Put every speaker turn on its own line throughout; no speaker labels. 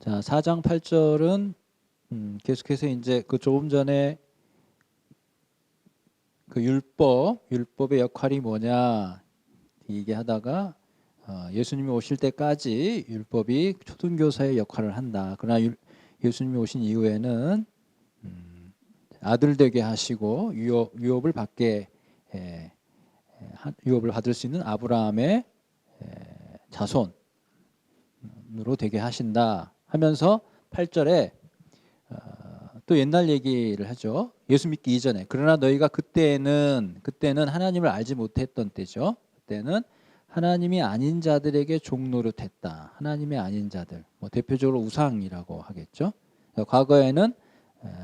자, 4장 8절은 계속해서 이제 그 조금 전에 그 율법의 역할이 뭐냐 얘기하다가 예수님이 오실 때까지 율법이 초등교사의 역할을 한다. 그러나 예수님이 오신 이후에는 아들 되게 하시고 유업을 받게 유업을 받을 수 있는 아브라함의 자손으로 되게 하신다 하면서 8절에 또 옛날 얘기를 하죠. 예수 믿기 이전에. 그러나 너희가 그때는 하나님을 알지 못했던 때죠. 그때는 하나님이 아닌 자들에게 종노릇했다. 하나님이 아닌 자들. 뭐 대표적으로 우상이라고 하겠죠. 과거에는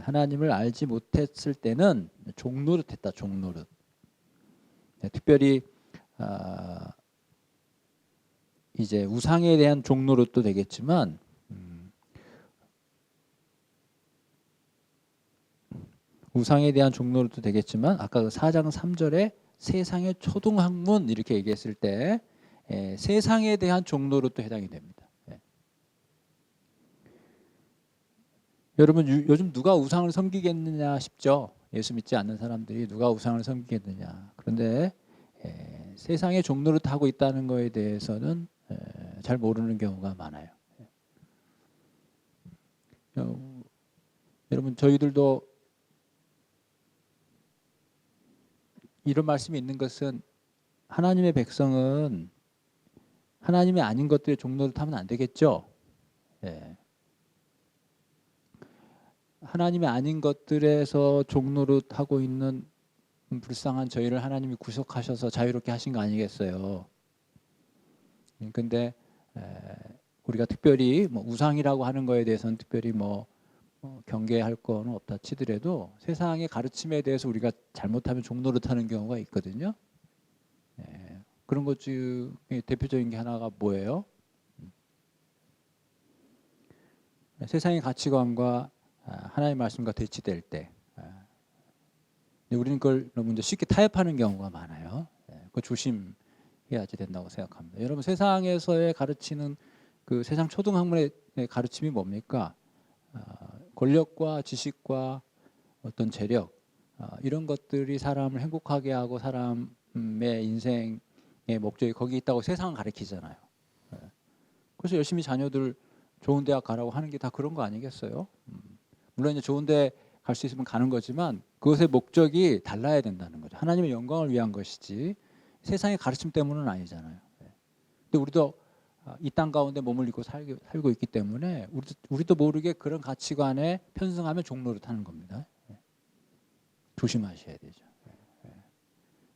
하나님을 알지 못했을 때는 종노릇했다. 종노릇. 특별히 이제 우상에 대한 종노릇도 되겠지만 우상에 대한 종노릇도 되겠지만 아까 그 4장 3절에 세상의 초등학문 이렇게 얘기했을 때 세상에 대한 종노릇도 해당이 됩니다. 여러분 요즘 누가 우상을 섬기겠느냐 싶죠. 예수 믿지 않는 사람들이 누가 우상을 섬기겠느냐. 그런데 세상의 종노릇 하고 있다는 거에 대해서는 잘 모르는 경우가 많아요. 여러분 저희들도 이런 말씀이 있는 것은 하나님의 백성은 하나님이 아닌 것들의 종노릇 하면 안 되겠죠. 하나님이 아닌 것들에서 종노릇 하고 있는 불쌍한 저희를 하나님이 구속하셔서 자유롭게 하신 거 아니겠어요. 근데 우리가 특별히 뭐 우상이라고 하는 거에 대해서는 특별히 뭐 경계할 거는 없다 치더라도 세상의 가르침에 대해서 우리가 잘못하면 종노릇하는 경우가 있거든요. 그런 것 중에 대표적인 게 하나가 뭐예요? 세상의 가치관과 하나님의 말씀과 대치될 때 우리는 그걸 너무 이제 쉽게 타협하는 경우가 많아요. 그거 조심해야지 된다고 생각합니다. 여러분 세상에서의 가르치는 그 세상 초등학문의 가르침이 뭡니까? 권력과 지식과 어떤 재력 이런 것들이 사람을 행복하게 하고 사람의 인생의 목적이 거기 있다고 세상은 가르치잖아요. 그래서 열심히 자녀들 좋은 대학 가라고 하는 게 다 그런 거 아니겠어요? 물론 이제 좋은 데 갈 수 있으면 가는 거지만 그것의 목적이 달라야 된다는 거죠. 하나님의 영광을 위한 것이지 세상의 가르침 때문은 아니잖아요. 근데 우리도 이 땅 가운데 머물고 살고 있기 때문에 우리도 모르게 그런 가치관에 편승하면 종노릇 하는 겁니다. 조심하셔야 되죠.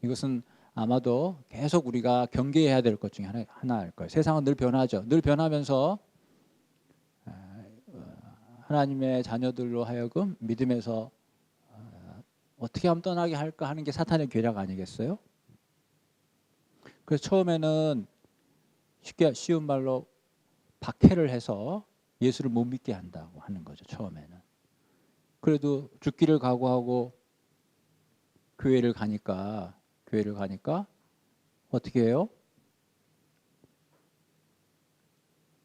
이것은 아마도 계속 우리가 경계해야 될 것 중에 하나일 거예요. 세상은 늘 변하죠. 늘 변하면서 하나님의 자녀들로 하여금 믿음에서 어떻게 하면 떠나게 할까 하는 게 사탄의 계략 아니겠어요? 그래서 처음에는 쉬운 말로 박해를 해서 예수를 못 믿게 한다고 하는 거죠. 처음에는. 그래도 죽기를 각오하고 교회를 가니까 어떻게 해요?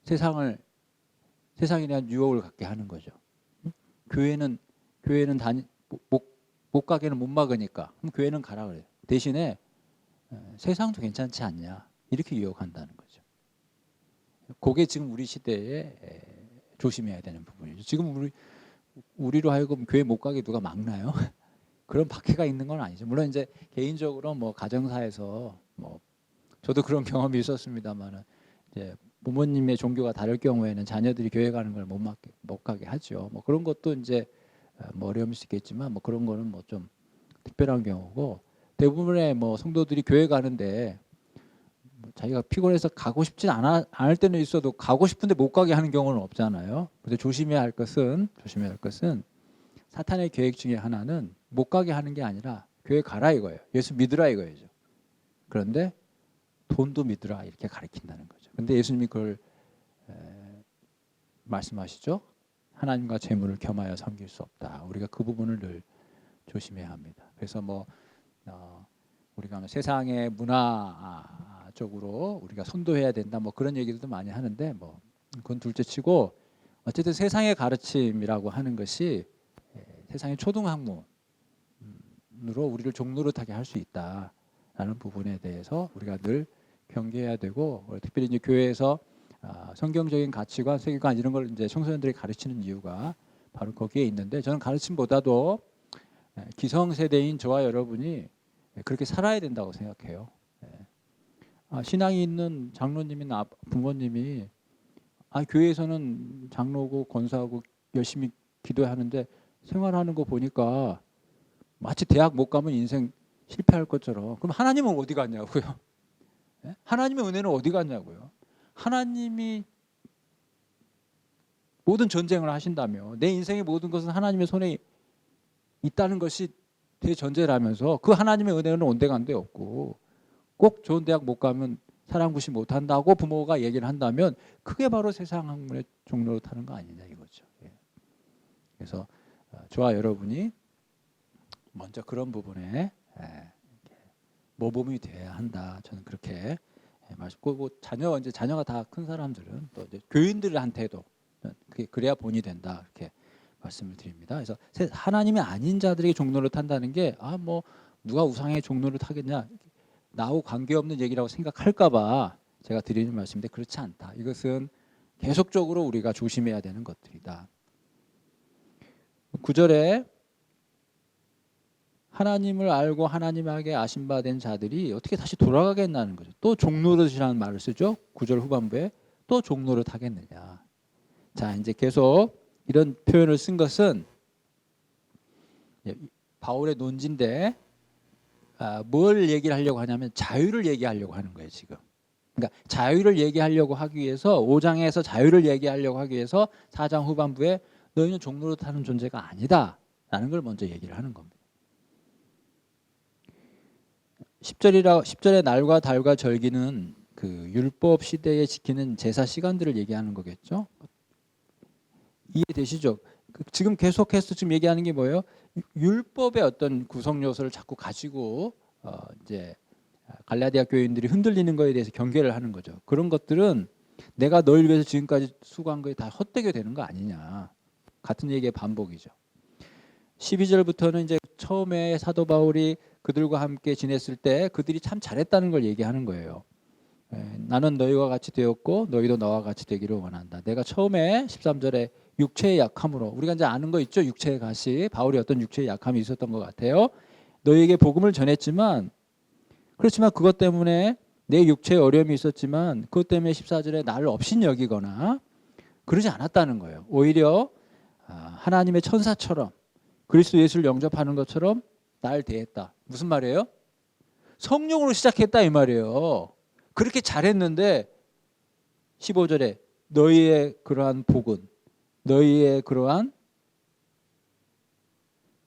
세상에 대한 유혹을 갖게 하는 거죠. 교회는 못 가게는 못 막으니까 그럼 교회는 가라 그래요. 대신에 세상도 괜찮지 않냐 이렇게 유혹한다는 거죠. 그게 지금 우리 시대에 조심해야 되는 부분이죠. 지금 우리로 하여금 교회 못 가게 누가 막나요? 그런 박해가 있는 건 아니죠. 물론 이제 개인적으로 뭐 가정사에서 뭐 저도 그런 경험이 있었습니다만은 이제 부모님의 종교가 다를 경우에는 자녀들이 교회 가는 걸 못 가게 하죠. 뭐 그런 것도 이제 뭐 어려움일 수 있겠지만 뭐 그런 거는 뭐 좀 특별한 경우고 대부분의 뭐 성도들이 교회 가는데 뭐 자기가 피곤해서 가고 싶진 않을 때는 있어도 가고 싶은데 못 가게 하는 경우는 없잖아요. 근데 조심해야 할 것은 사탄의 계획 중에 하나는 못 가게 하는 게 아니라 교회 가라 이거예요. 예수 믿으라 이거예요. 그런데 돈도 믿으라 이렇게 가르친다는 거죠. 근데 예수님이 그걸 말씀하시죠. 하나님과 재물을 겸하여 섬길 수 없다. 우리가 그 부분을 늘 조심해야 합니다. 그래서 뭐 우리가 세상의 문화적으로 우리가 선도해야 된다 뭐 그런 얘기들도 많이 하는데 뭐 그건 둘째치고 어쨌든 세상의 가르침이라고 하는 것이 세상의 초등학문으로 우리를 종노릇하게 할 수 있다라는 부분에 대해서 우리가 늘 경계해야 되고, 특별히 이제 교회에서 성경적인 가치관, 세계관 이런 걸 이제 청소년들이 가르치는 이유가 바로 거기에 있는데, 저는 가르침보다도 기성세대인 저와 여러분이 그렇게 살아야 된다고 생각해요. 신앙이 있는 장로님이나 부모님이 교회에서는 장로고 권사하고 열심히 기도하는데 생활하는 거 보니까 마치 대학 못 가면 인생 실패할 것처럼, 그럼 하나님은 어디 갔냐고요? 하나님의 은혜는 어디 갔냐고요? 하나님이 모든 전쟁을 하신다며, 내 인생의 모든 것은 하나님의 손에 있다는 것이 대전제라면서 그 하나님의 은혜는 온데간데 없고, 꼭 좋은 대학 못 가면 사랑구시 못한다고 부모가 얘기를 한다면 그게 바로 세상 학문의 종로로 타는 거 아니냐 이거죠. 그래서 저와 여러분이 먼저 그런 부분에 모범이 돼야 한다. 저는 그렇게 말씀고, 자녀가 다 큰 사람들은 또 이제 교인들한테도 그래야 본이 된다 이렇게 말씀을 드립니다. 그래서 하나님이 아닌 자들에게 종로를 탄다는 게 뭐 누가 우상의 종로를 타겠냐, 나하고 관계없는 얘기라고 생각할까봐 제가 드리는 말씀인데 그렇지 않다. 이것은 계속적으로 우리가 조심해야 되는 것들이다. 9절에 하나님을 알고 하나님에게 아심받은 자들이 어떻게 다시 돌아가겠냐는 거죠. 또 종노릇이라는 말을 쓰죠. 9절 후반부에 또 종노릇 하겠느냐. 자, 이제 계속 이런 표현을 쓴 것은 바울의 논지인데 뭘 얘기를 하려고 하냐면 자유를 얘기하려고 하는 거예요, 지금. 그러니까 자유를 얘기하려고 하기 위해서 5장에서 자유를 얘기하려고 하기 위해서 4장 후반부에 너희는 종노릇하는 존재가 아니다라는 걸 먼저 얘기를 하는 겁니다. 10절의 날과 달과 절기는 그 율법 시대에 지키는 제사 시간들을 얘기하는 거겠죠. 이해되시죠? 지금 계속해서 지금 얘기하는 게 뭐예요? 율법의 어떤 구성 요소를 자꾸 가지고 이제 갈라디아 교인들이 흔들리는 거에 대해서 경계를 하는 거죠. 그런 것들은 내가 너희를 위해서 지금까지 수고한 거에 다 헛되게 되는 거 아니냐. 같은 얘기의 반복이죠. 12절부터는 이제 처음에 사도 바울이 그들과 함께 지냈을 때 그들이 참 잘했다는 걸 얘기하는 거예요. 나는 너희와 같이 되었고 너희도 나와 같이 되기를 원한다. 내가 처음에 13절에 육체의 약함으로, 우리가 이제 아는 거 있죠. 육체의 가시. 바울이 어떤 육체의 약함이 있었던 것 같아요. 너희에게 복음을 전했지만, 그렇지만 그것 때문에 내 육체에 어려움이 있었지만 그것 때문에 14절에 나를 업신여기거나 그러지 않았다는 거예요. 오히려 하나님의 천사처럼 그리스도 예수를 영접하는 것처럼 날 대했다. 무슨 말이에요? 성령으로 시작했다 이 말이에요. 그렇게 잘했는데 15절에 너희의 그러한 복은, 너희의 그러한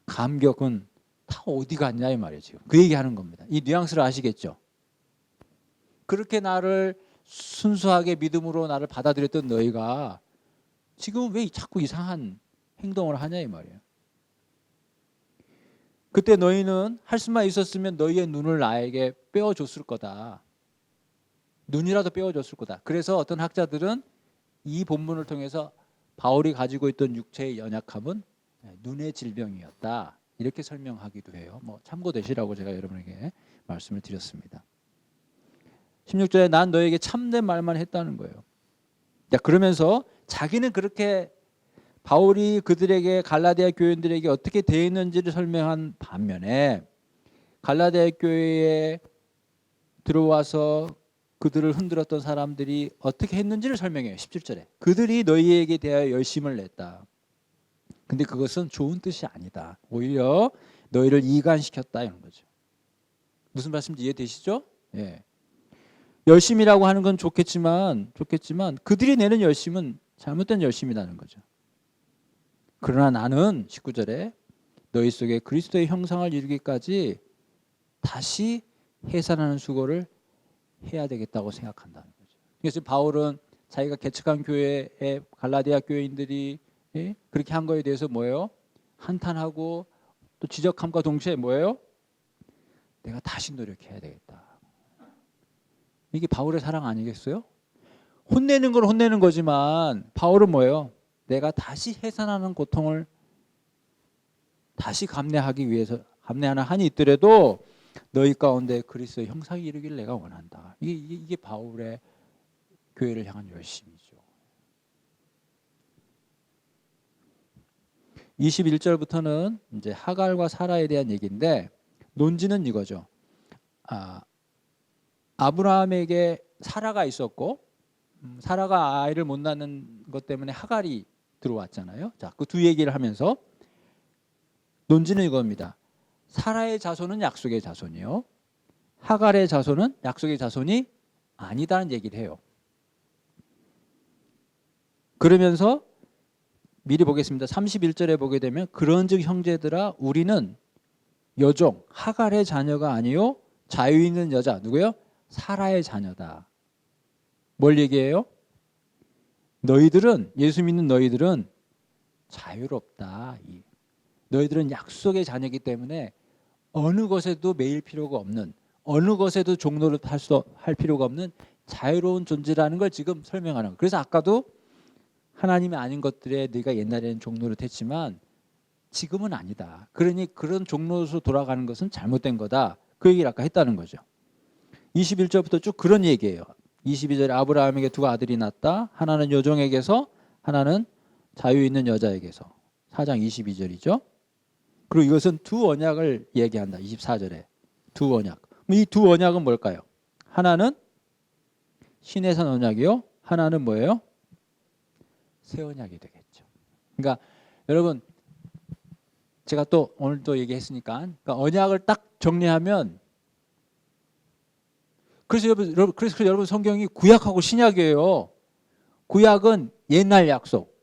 감격은 다 어디 갔냐 이 말이에요. 지금 그 얘기하는 겁니다. 이 뉘앙스를 아시겠죠? 그렇게 나를 순수하게 믿음으로 나를 받아들였던 너희가 지금 왜 자꾸 이상한 행동을 하냐 이 말이에요. 그때 너희는 할 수만 있었으면 너희의 눈을 나에게 빼어줬을 거다. 눈이라도 빼어줬을 거다. 그래서 어떤 학자들은 이 본문을 통해서 바울이 가지고 있던 육체의 연약함은 눈의 질병이었다. 이렇게 설명하기도 해요. 참고되시라고 제가 여러분에게 말씀을 드렸습니다. 16절에 난 너에게 참된 말만 했다는 거예요. 그러면서 자기는 그렇게 바울이 그들에게, 갈라디아 교인들에게 어떻게 대했는지를 설명한 반면에 갈라디아 교회에 들어와서 그들을 흔들었던 사람들이 어떻게 했는지를 설명해요. 17절에 그들이 너희에게 대하여 열심을 냈다. 근데 그것은 좋은 뜻이 아니다. 오히려 너희를 이간시켰다 이런 거죠. 무슨 말씀인지 이해되시죠? 예. 열심이라고 하는 건 좋겠지만 그들이 내는 열심은 잘못된 열심이라는 거죠. 그러나 나는 19절에 너희 속에 그리스도의 형상을 이루기까지 다시 해산하는 수고를 해야 되겠다고 생각한다는 거죠. 그래서 바울은 자기가 개척한 교회의 갈라디아 교인들이 그렇게 한 거에 대해서 뭐예요? 한탄하고 또 지적함과 동시에 뭐예요? 내가 다시 노력해야 되겠다. 이게 바울의 사랑 아니겠어요? 혼내는 건 혼내는 거지만 바울은 뭐예요? 내가 다시 해산하는 고통을 다시 감내하기 위해서 감내하는 한이 있더라도 너희 가운데 그리스도의 형상이 이르기를 내가 원한다. 이게 바울의 교회를 향한 열심이죠. 21절부터는 이제 하갈과 사라에 대한 얘기인데 논지는 이거죠. 아브라함에게 사라가 있었고 사라가 아이를 못 낳는 것 때문에 하갈이 들어왔잖아요. 자, 그 두 얘기를 하면서 논지는 이겁니다. 사라의 자손은 약속의 자손이요. 하갈의 자손은 약속의 자손이 아니다는 얘기를 해요. 그러면서 미리 보겠습니다. 31절에 보게 되면 그런즉 형제들아 우리는 여종 하갈의 자녀가 아니요 자유 있는 여자 누구요? 사라의 자녀다. 뭘 얘기해요? 너희들은 예수 믿는 너희들은 자유롭다. 너희들은 약속의 자녀이기 때문에 어느 것에도 매일 필요가 없는 어느 것에도 종로를 할 필요가 없는 자유로운 존재라는 걸 지금 설명하는 거예요. 그래서 아까도 하나님이 아닌 것들에 네가 옛날에는 종로를 했지만 지금은 아니다. 그러니 그런 종로로 돌아가는 것은 잘못된 거다. 그 얘기를 아까 했다는 거죠. 21절부터 쭉 그런 얘기예요. 22절에 아브라함에게 두 아들이 낳았다. 하나는 여종에게서 하나는 자유 있는 여자에게서. 4장 22절이죠. 그리고 이것은 두 언약을 얘기한다. 24절에 두 언약. 이 두 언약은 뭘까요? 하나는 시내산 언약이요. 하나는 뭐예요? 새 언약이 되겠죠. 그러니까 여러분 제가 또 오늘 또 얘기했으니까 그러니까 언약을 딱 정리하면 그래서 여러분 성경이 구약하고 신약이에요. 구약은 옛날 약속,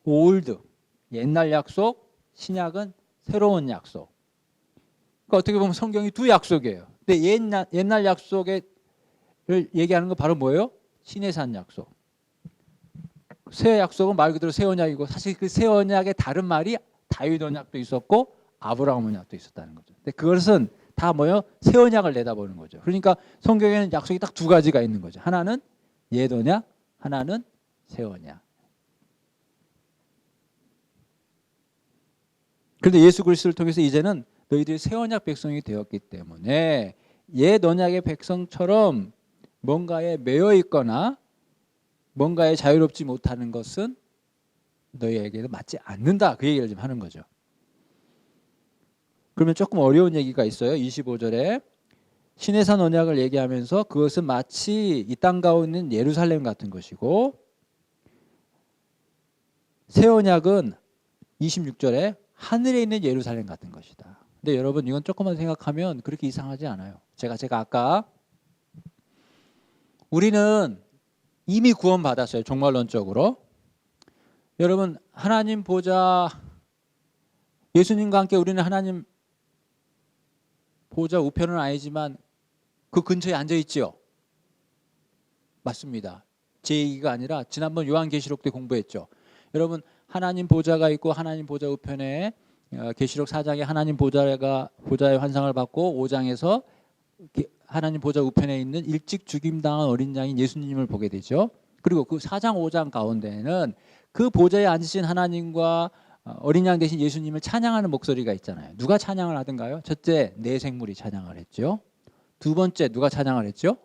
올드 옛날 약속, 신약은 새로운 약속. 그러니까 어떻게 보면 성경이 두 약속이에요. 근데 옛날 약속을 얘기하는 건 바로 뭐예요? 시내산 약속. 새 약속은 말 그대로 새 언약이고 사실 그 새 언약의 다른 말이 다윗 언약도 있었고 아브라함 언약도 있었다는 거죠. 근데 그것은 다 뭐예요? 새 언약을 내다보는 거죠. 그러니까 성경에는 약속이 딱 두 가지가 있는 거죠. 하나는 옛 언약, 하나는 새 언약. 그런데 예수 그리스도를 통해서 이제는 너희들이 새 언약 백성이 되었기 때문에 옛 언약의 백성처럼 뭔가에 매여 있거나 뭔가에 자유롭지 못하는 것은 너희에게도 맞지 않는다. 그 얘기를 좀 하는 거죠. 그러면 조금 어려운 얘기가 있어요. 25절에 시내산 언약을 얘기하면서 그것은 마치 이 땅 가운데 있는 예루살렘 같은 것이고 새 언약은 26절에 하늘에 있는 예루살렘 같은 것이다. 근데 여러분 이건 조금만 생각하면 그렇게 이상하지 않아요. 제가 아까 우리는 이미 구원받았어요. 종말론적으로. 여러분 하나님 보좌 예수님과 함께 우리는 하나님 보좌 우편은 아니지만 그 근처에 앉아 있지요. 맞습니다. 제 얘기가 아니라 지난번 요한계시록 때 공부했죠. 여러분 하나님 보좌가 있고 하나님 보좌 우편에 계시록 4장에 하나님 보좌의 환상을 받고 5장에서 하나님 보좌 우편에 있는 일찍 죽임당한 어린 양인 예수님을 보게 되죠. 그리고 그 4장 5장 가운데는 그 보좌에 앉으신 하나님과 어린 양 대신 예수님을 찬양하는 목소리가 있잖아요. 누가 찬양을 하던가요? 첫째 네 생물이 찬양을 했죠. 두 번째 누가 찬양을 했죠?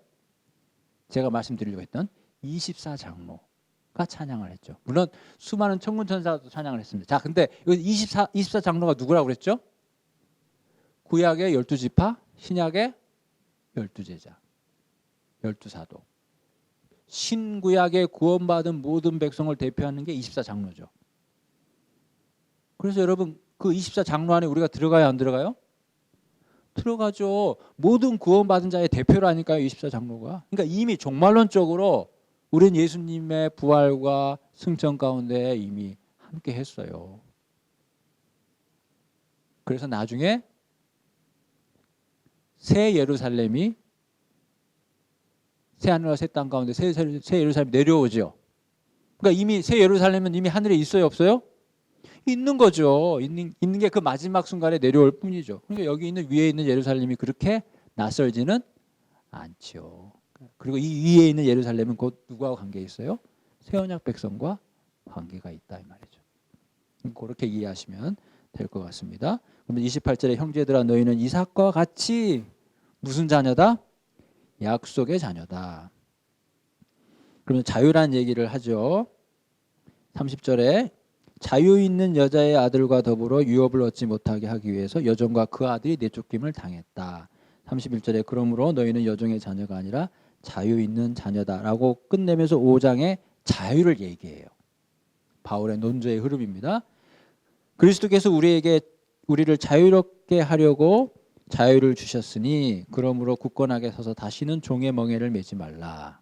제가 말씀드리려고 했던 24장로가 찬양을 했죠. 물론 수많은 천군 천사도 찬양을 했습니다. 자, 근데 24장로가 누구라고 그랬죠? 구약의 12지파, 신약의 12제자, 12사도. 신구약에 구원받은 모든 백성을 대표하는 게 24장로죠. 그래서 여러분 그 24장로 안에 우리가 들어가야 안 들어가요? 들어가죠. 모든 구원받은 자의 대표라니까요. 24장로가. 그러니까 이미 종말론적으로 우리는 예수님의 부활과 승천 가운데 이미 함께 했어요. 그래서 나중에 새 예루살렘이 새 하늘과 새 땅 가운데 새 예루살렘이 내려오죠. 그러니까 이미 새 예루살렘은 이미 하늘에 있어요, 없어요? 있는 거죠. 있는 게 그 마지막 순간에 내려올 뿐이죠. 그러니까 여기 있는 위에 있는 예루살렘이 그렇게 낯설지는 않죠. 그리고 이 위에 있는 예루살렘은 곧 누구하고 관계 있어요? 새 언약 백성과 관계가 있다 이 말이죠. 그렇게 이해하시면 될 것 같습니다. 그러면 28절에 형제들아 너희는 이삭과 같이 무슨 자녀다? 약속의 자녀다. 그러면 자유란 얘기를 하죠. 30절에 자유 있는 여자의 아들과 더불어 유업을 얻지 못하게 하기 위해서 여종과 그 아들이 내쫓김을 당했다. 31절에 그러므로 너희는 여종의 자녀가 아니라 자유 있는 자녀다라고 끝내면서 5장의 자유를 얘기해요. 바울의 논조의 흐름입니다. 그리스도께서 우리를 자유롭게 하려고 자유를 주셨으니 그러므로 굳건하게 서서 다시는 종의 멍에를 매지 말라.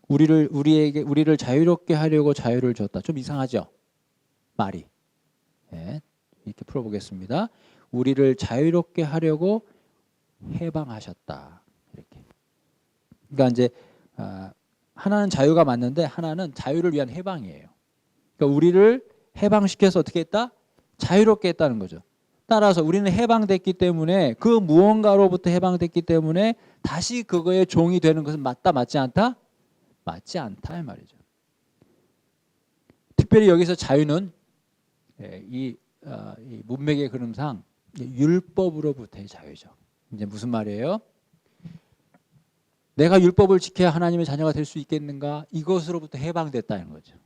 우리를 자유롭게 하려고 자유를 줬다. 좀 이상하죠? 말이. 네, 이렇게 풀어보겠습니다. 우리를 자유롭게 하려고 해방하셨다. 이렇게. 그러니까 이제 하나는 자유가 맞는데 하나는 자유를 위한 해방이에요. 그러니까 우리를 해방시켜서 어떻게 했다? 자유롭게 했다는 거죠. 따라서 우리는 해방됐기 때문에 그 무언가로부터 해방됐기 때문에 다시 그거의 종이 되는 것은 맞다 맞지 않다? 맞지 않다 이 말이죠. 특별히 여기서 자유는 이 문맥의 흐름상 율법으로부터의 자유죠. 이제 무슨 말이에요? 내가 율법을 지켜야 하나님의 자녀가 될 수 있겠는가? 이것으로부터 해방됐다는 거죠.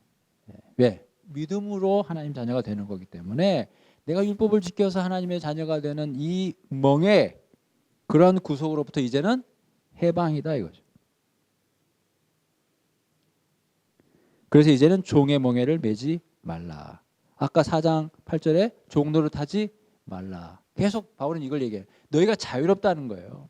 왜? 믿음으로 하나님 자녀가 되는 거기 때문에 내가 율법을 지켜서 하나님의 자녀가 되는 이 멍에 그런 구속으로부터 이제는 해방이다 이거죠. 그래서 이제는 종의 멍에를 매지 말라. 아까 4장 8절에 종 노릇하지 말라. 계속 바울은 이걸 얘기해요. 너희가 자유롭다는 거예요.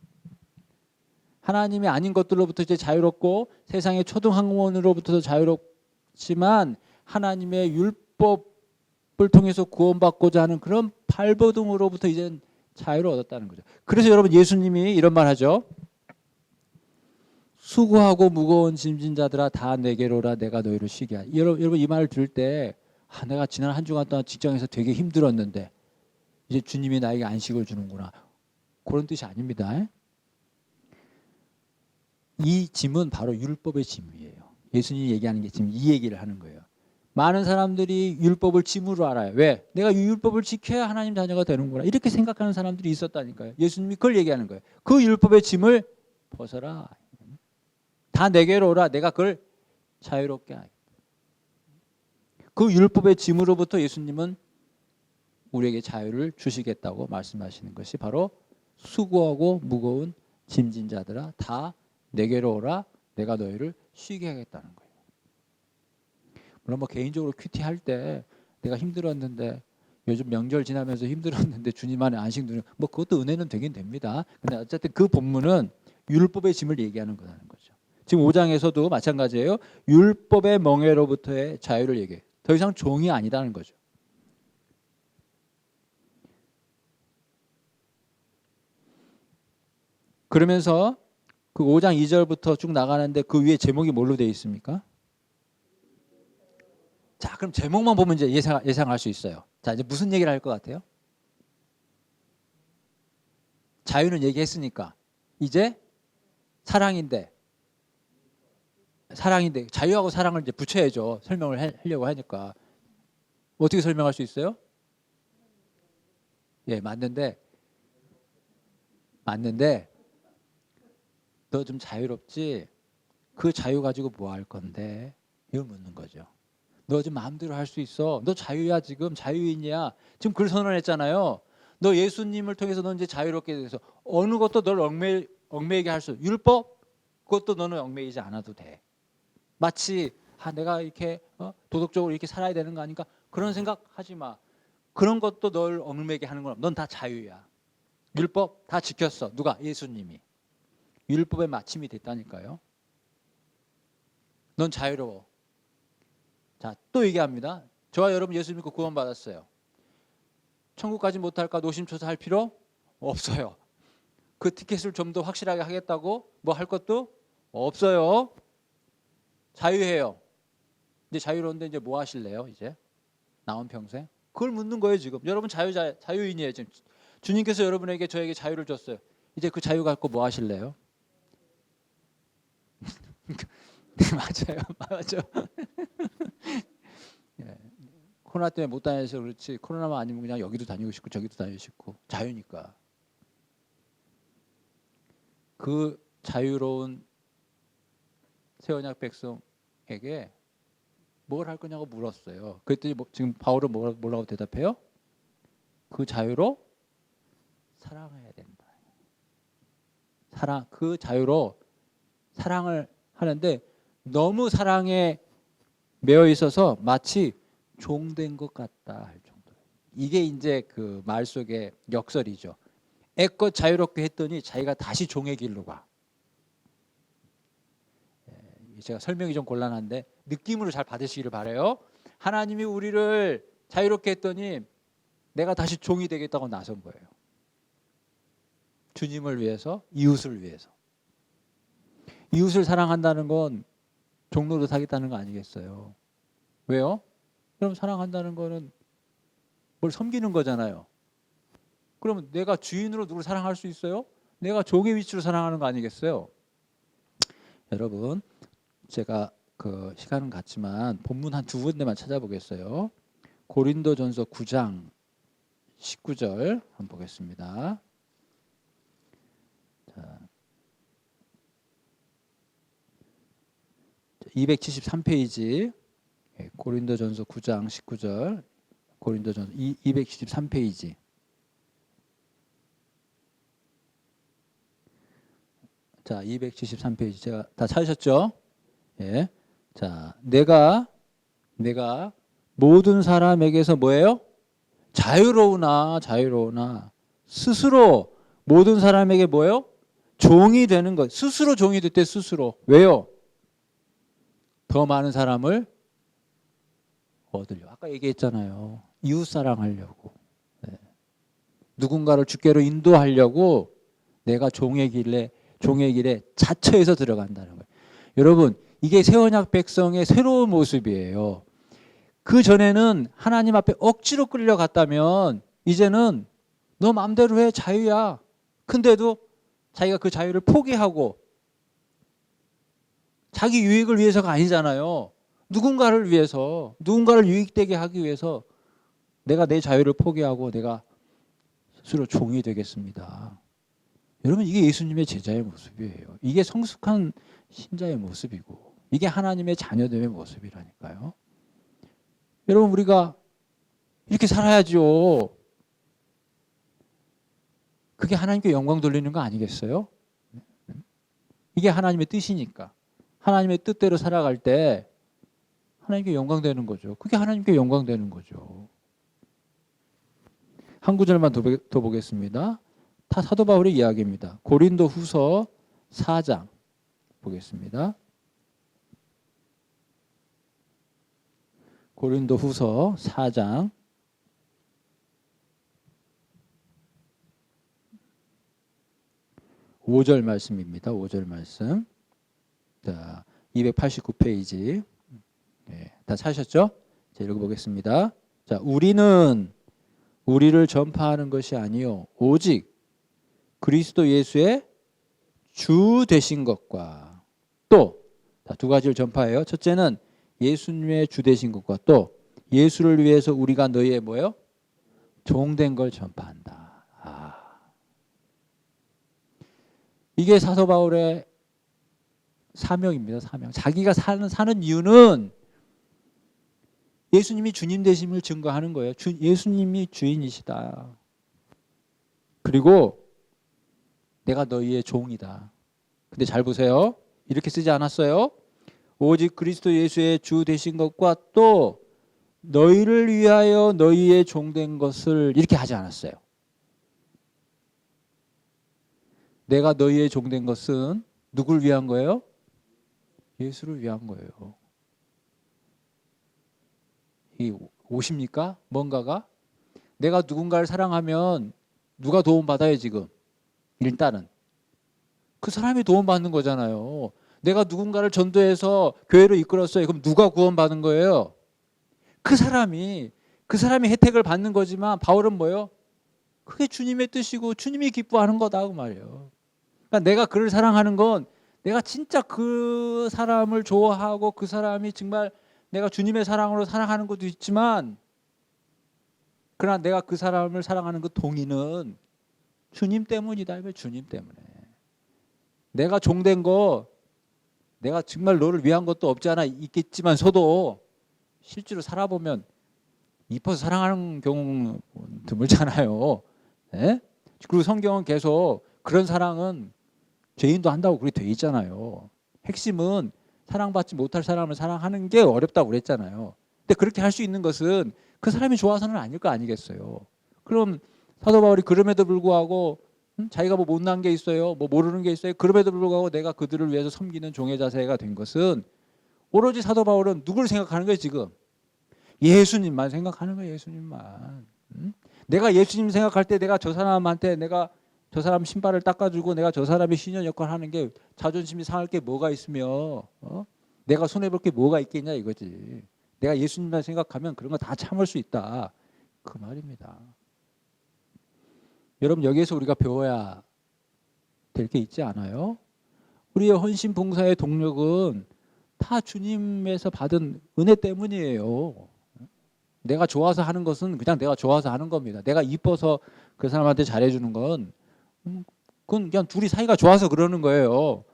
하나님이 아닌 것들로부터 이제 자유롭고 세상의 초등학문으로부터도 자유롭지만 하나님의 율법을 통해서 구원받고자 하는 그런 발버둥으로부터 이제는 자유를 얻었다는 거죠. 그래서 여러분 예수님이 이런 말 하죠. 수고하고 무거운 짐진 자들아 다 내게로 오라 내가 너희를 쉬게 하리. 여러분 이 말을 들을 때 내가 지난 한 주간 동안 직장에서 되게 힘들었는데 이제 주님이 나에게 안식을 주는구나. 그런 뜻이 아닙니다. 이 짐은 바로 율법의 짐이에요. 예수님이 얘기하는 게 지금 이 얘기를 하는 거예요. 많은 사람들이 율법을 짐으로 알아요. 왜? 내가 이 율법을 지켜야 하나님 자녀가 되는구나. 이렇게 생각하는 사람들이 있었다니까요. 예수님이 그걸 얘기하는 거예요. 그 율법의 짐을 벗어라. 다 내게로 오라. 내가 그걸 자유롭게 하겠다. 그 율법의 짐으로부터 예수님은 우리에게 자유를 주시겠다고 말씀하시는 것이 바로 수고하고 무거운 짐진 자들아 다 내게로 오라. 내가 너희를 쉬게 하겠다는 거예요. 물론 뭐 개인적으로 큐티할 때 내가 힘들었는데 요즘 명절 지나면서 힘들었는데 주님 안에 안식 누리는 뭐 그것도 은혜는 되긴 됩니다. 근데 어쨌든 그 본문은 율법의 짐을 얘기하는 거라는 거죠. 지금 5장에서도 마찬가지예요. 율법의 멍에로부터의 자유를 얘기해요. 더 이상 종이 아니다는 거죠. 그러면서 그 5장 2절부터 쭉 나가는데 그 위에 제목이 뭘로 되어 있습니까? 자, 그럼 제목만 보면 이제 예상할 수 있어요. 자, 이제 무슨 얘기를 할 것 같아요? 자유는 얘기했으니까 이제 사랑인데 자유하고 사랑을 이제 붙여야죠. 설명을 하려고 하니까 어떻게 설명할 수 있어요? 예, 맞는데 너 좀 자유롭지? 그 자유 가지고 뭐 할 건데? 이걸 묻는 거죠. 너 좀 마음대로 할 수 있어. 너 자유야 지금 자유인이야. 지금 글 선언했잖아요. 너 예수님을 통해서 너 이제 자유롭게 돼서 어느 것도 널 얽매이게 할 수. 율법 그것도 너는 얽매이지 않아도 돼. 마치 내가 이렇게 도덕적으로 이렇게 살아야 되는 거 아닌가 그런 생각하지 마. 그런 것도 널 얽매이게 하는 건 넌 다 자유야. 율법 다 지켰어. 누가? 예수님이. 율법의 마침이 됐다니까요. 넌 자유로워. 자, 또 얘기합니다. 저와 여러분 예수 믿고 구원받았어요. 천국 가지 못할까 노심초사할 필요 없어요. 그 티켓을 좀 더 확실하게 하겠다고 뭐 할 것도 없어요. 자유해요. 근데 자유로운데 이제 뭐 하실래요? 이제 남은 평생? 그걸 묻는 거예요 지금. 여러분 자유인이에요 지금. 주님께서 여러분에게 저에게 자유를 줬어요. 이제 그 자유 갖고 뭐 하실래요? 네, 맞아요. 코로나 때문에 못 다녀서 그렇지 코로나만 아니면 그냥 여기도 다니고 싶고 저기도 다니고 싶고 자유니까. 그 자유로운 새 언약 백성에게 뭘 할 거냐고 물었어요. 그랬더니 지금 바울은 뭐라고 대답해요? 그 자유로 사랑해야 된다. 그 자유로 사랑을 하는데 너무 사랑에 매여 있어서 마치 종된 것 같다 할 정도. 이게 이제 그 말 속의 역설이죠. 애껏 자유롭게 했더니 자기가 다시 종의 길로 가. 제가 설명이 좀 곤란한데 느낌으로 잘 받으시기를 바라요. 하나님이 우리를 자유롭게 했더니 내가 다시 종이 되겠다고 나선 거예요. 주님을 위해서, 이웃을 위해서. 이웃을 사랑한다는 건 종로를 사겠다는 거 아니겠어요? 왜요? 그럼 사랑한다는 거는 뭘 섬기는 거잖아요. 그러면 내가 주인으로 누구를 사랑할 수 있어요? 내가 종의 위치로 사랑하는 거 아니겠어요? 여러분, 제가 그 시간은 같지만 본문 한 두 군데만 찾아보겠어요. 고린도전서 9장 19절 한번 보겠습니다. 자, 273페이지 고린도전서 9장 19절 고린도전서 273페이지. 자, 273페이지 제가 다 찾으셨죠? 예. 자, 내가 모든 사람에게서 뭐예요? 자유로우나 스스로 모든 사람에게 뭐예요? 종이 되는 것. 스스로 종이 됐대. 스스로. 왜요? 더 많은 사람을 얻으려고. 아까 얘기했잖아요. 이웃 사랑하려고. 네. 누군가를 주께로 인도하려고 내가 종의 길에 자처해서 들어간다는 거예요. 여러분, 이게 새 언약 백성의 새로운 모습이에요. 그 전에는 하나님 앞에 억지로 끌려갔다면 이제는 너 마음대로 해, 자유야. 근데도 자기가 그 자유를 포기하고 자기 유익을 위해서가 아니잖아요. 누군가를 위해서, 누군가를 유익되게 하기 위해서 내가 내 자유를 포기하고 내가 스스로 종이 되겠습니다. 여러분, 이게 예수님의 제자의 모습이에요. 이게 성숙한 신자의 모습이고 이게 하나님의 자녀됨의 모습이라니까요. 여러분, 우리가 이렇게 살아야죠. 그게 하나님께 영광 돌리는 거 아니겠어요? 이게 하나님의 뜻이니까. 하나님의 뜻대로 살아갈 때 하나님께 영광 되는 거죠. 그게 하나님께 영광 되는 거죠. 한 구절만 더 보겠습니다. 사도 바울의 이야기입니다. 고린도 후서 4장 보겠습니다. 고린도 후서 4장 5절 말씀입니다. 5절 말씀. 자, 289페이지. 네, 다 찾으셨죠? 자, 읽어보겠습니다. 자, 우리는 우리를 전파하는 것이 아니요 오직 그리스도 예수의 주 되신 것과 또 두 가지를 전파해요. 첫째는 예수님의 주 되신 것과 또 예수를 위해서 우리가 너희의 뭐예요? 종된 걸 전파한다. 이게 사도 바울의 사명입니다. 사명. 자기가 사는 이유는 예수님이 주님 되심을 증거하는 거예요. 예수님이 주인이시다. 그리고 내가 너희의 종이다. 근데 잘 보세요. 이렇게 쓰지 않았어요. 오직 그리스도 예수의 주 되신 것과 또 너희를 위하여 너희의 종된 것을 이렇게 하지 않았어요. 내가 너희의 종된 것은 누굴 위한 거예요? 예수를 위한 거예요. 이 오십니까? 뭔가가? 내가 누군가를 사랑하면 누가 도움받아요 지금? 일단은. 그 사람이 도움받는 거잖아요. 내가 누군가를 전도해서 교회로 이끌었어요. 그럼 누가 구원받은 거예요? 그 사람이 혜택을 받는 거지만 바울은 뭐예요? 그게 주님의 뜻이고 주님이 기뻐하는 거다 그 말이에요. 그러니까 내가 그를 사랑하는 건 내가 진짜 그 사람을 좋아하고 그 사람이 정말 내가 주님의 사랑으로 사랑하는 것도 있지만 그러나 내가 그 사람을 사랑하는 그 동의는 주님 때문이다. 주님 때문에. 내가 종된 거, 내가 정말 너를 위한 것도 없지 않아 있겠지만서도 실제로 살아보면 이뻐서 사랑하는 경우는 드물잖아요. 네? 그리고 성경은 계속 그런 사랑은 죄인도 한다고 그렇게 돼 있잖아요. 핵심은 사랑받지 못할 사람을 사랑하는 게 어렵다고 그랬잖아요. 근데 그렇게 할 수 있는 것은 그 사람이 좋아서는 아닐 거 아니겠어요. 그럼 사도 바울이 그럼에도 불구하고 자기가 뭐 못난 게 있어요, 뭐 모르는 게 있어요. 그럼에도 불구하고 내가 그들을 위해서 섬기는 종의 자세가 된 것은 오로지 사도 바울은 누구를 생각하는 거예요 지금? 예수님만 생각하는 거예요. 예수님만. 내가 예수님 생각할 때 내가 저 사람한테 내가 저 사람 신발을 닦아주고 내가 저 사람의 시녀 역할을 하는 게 자존심이 상할 게 뭐가 있으며 내가 손해볼 게 뭐가 있겠냐 이거지. 내가 예수님만 생각하면 그런 거 다 참을 수 있다. 그 말입니다. 여러분 여기에서 우리가 배워야 될 게 있지 않아요? 우리의 헌신 봉사의 동력은 다 주님에서 받은 은혜 때문이에요. 내가 좋아서 하는 것은 그냥 내가 좋아서 하는 겁니다. 내가 이뻐서 그 사람한테 잘해주는 건 그건 그냥 둘이 사이가 좋아서 그러는 거예요.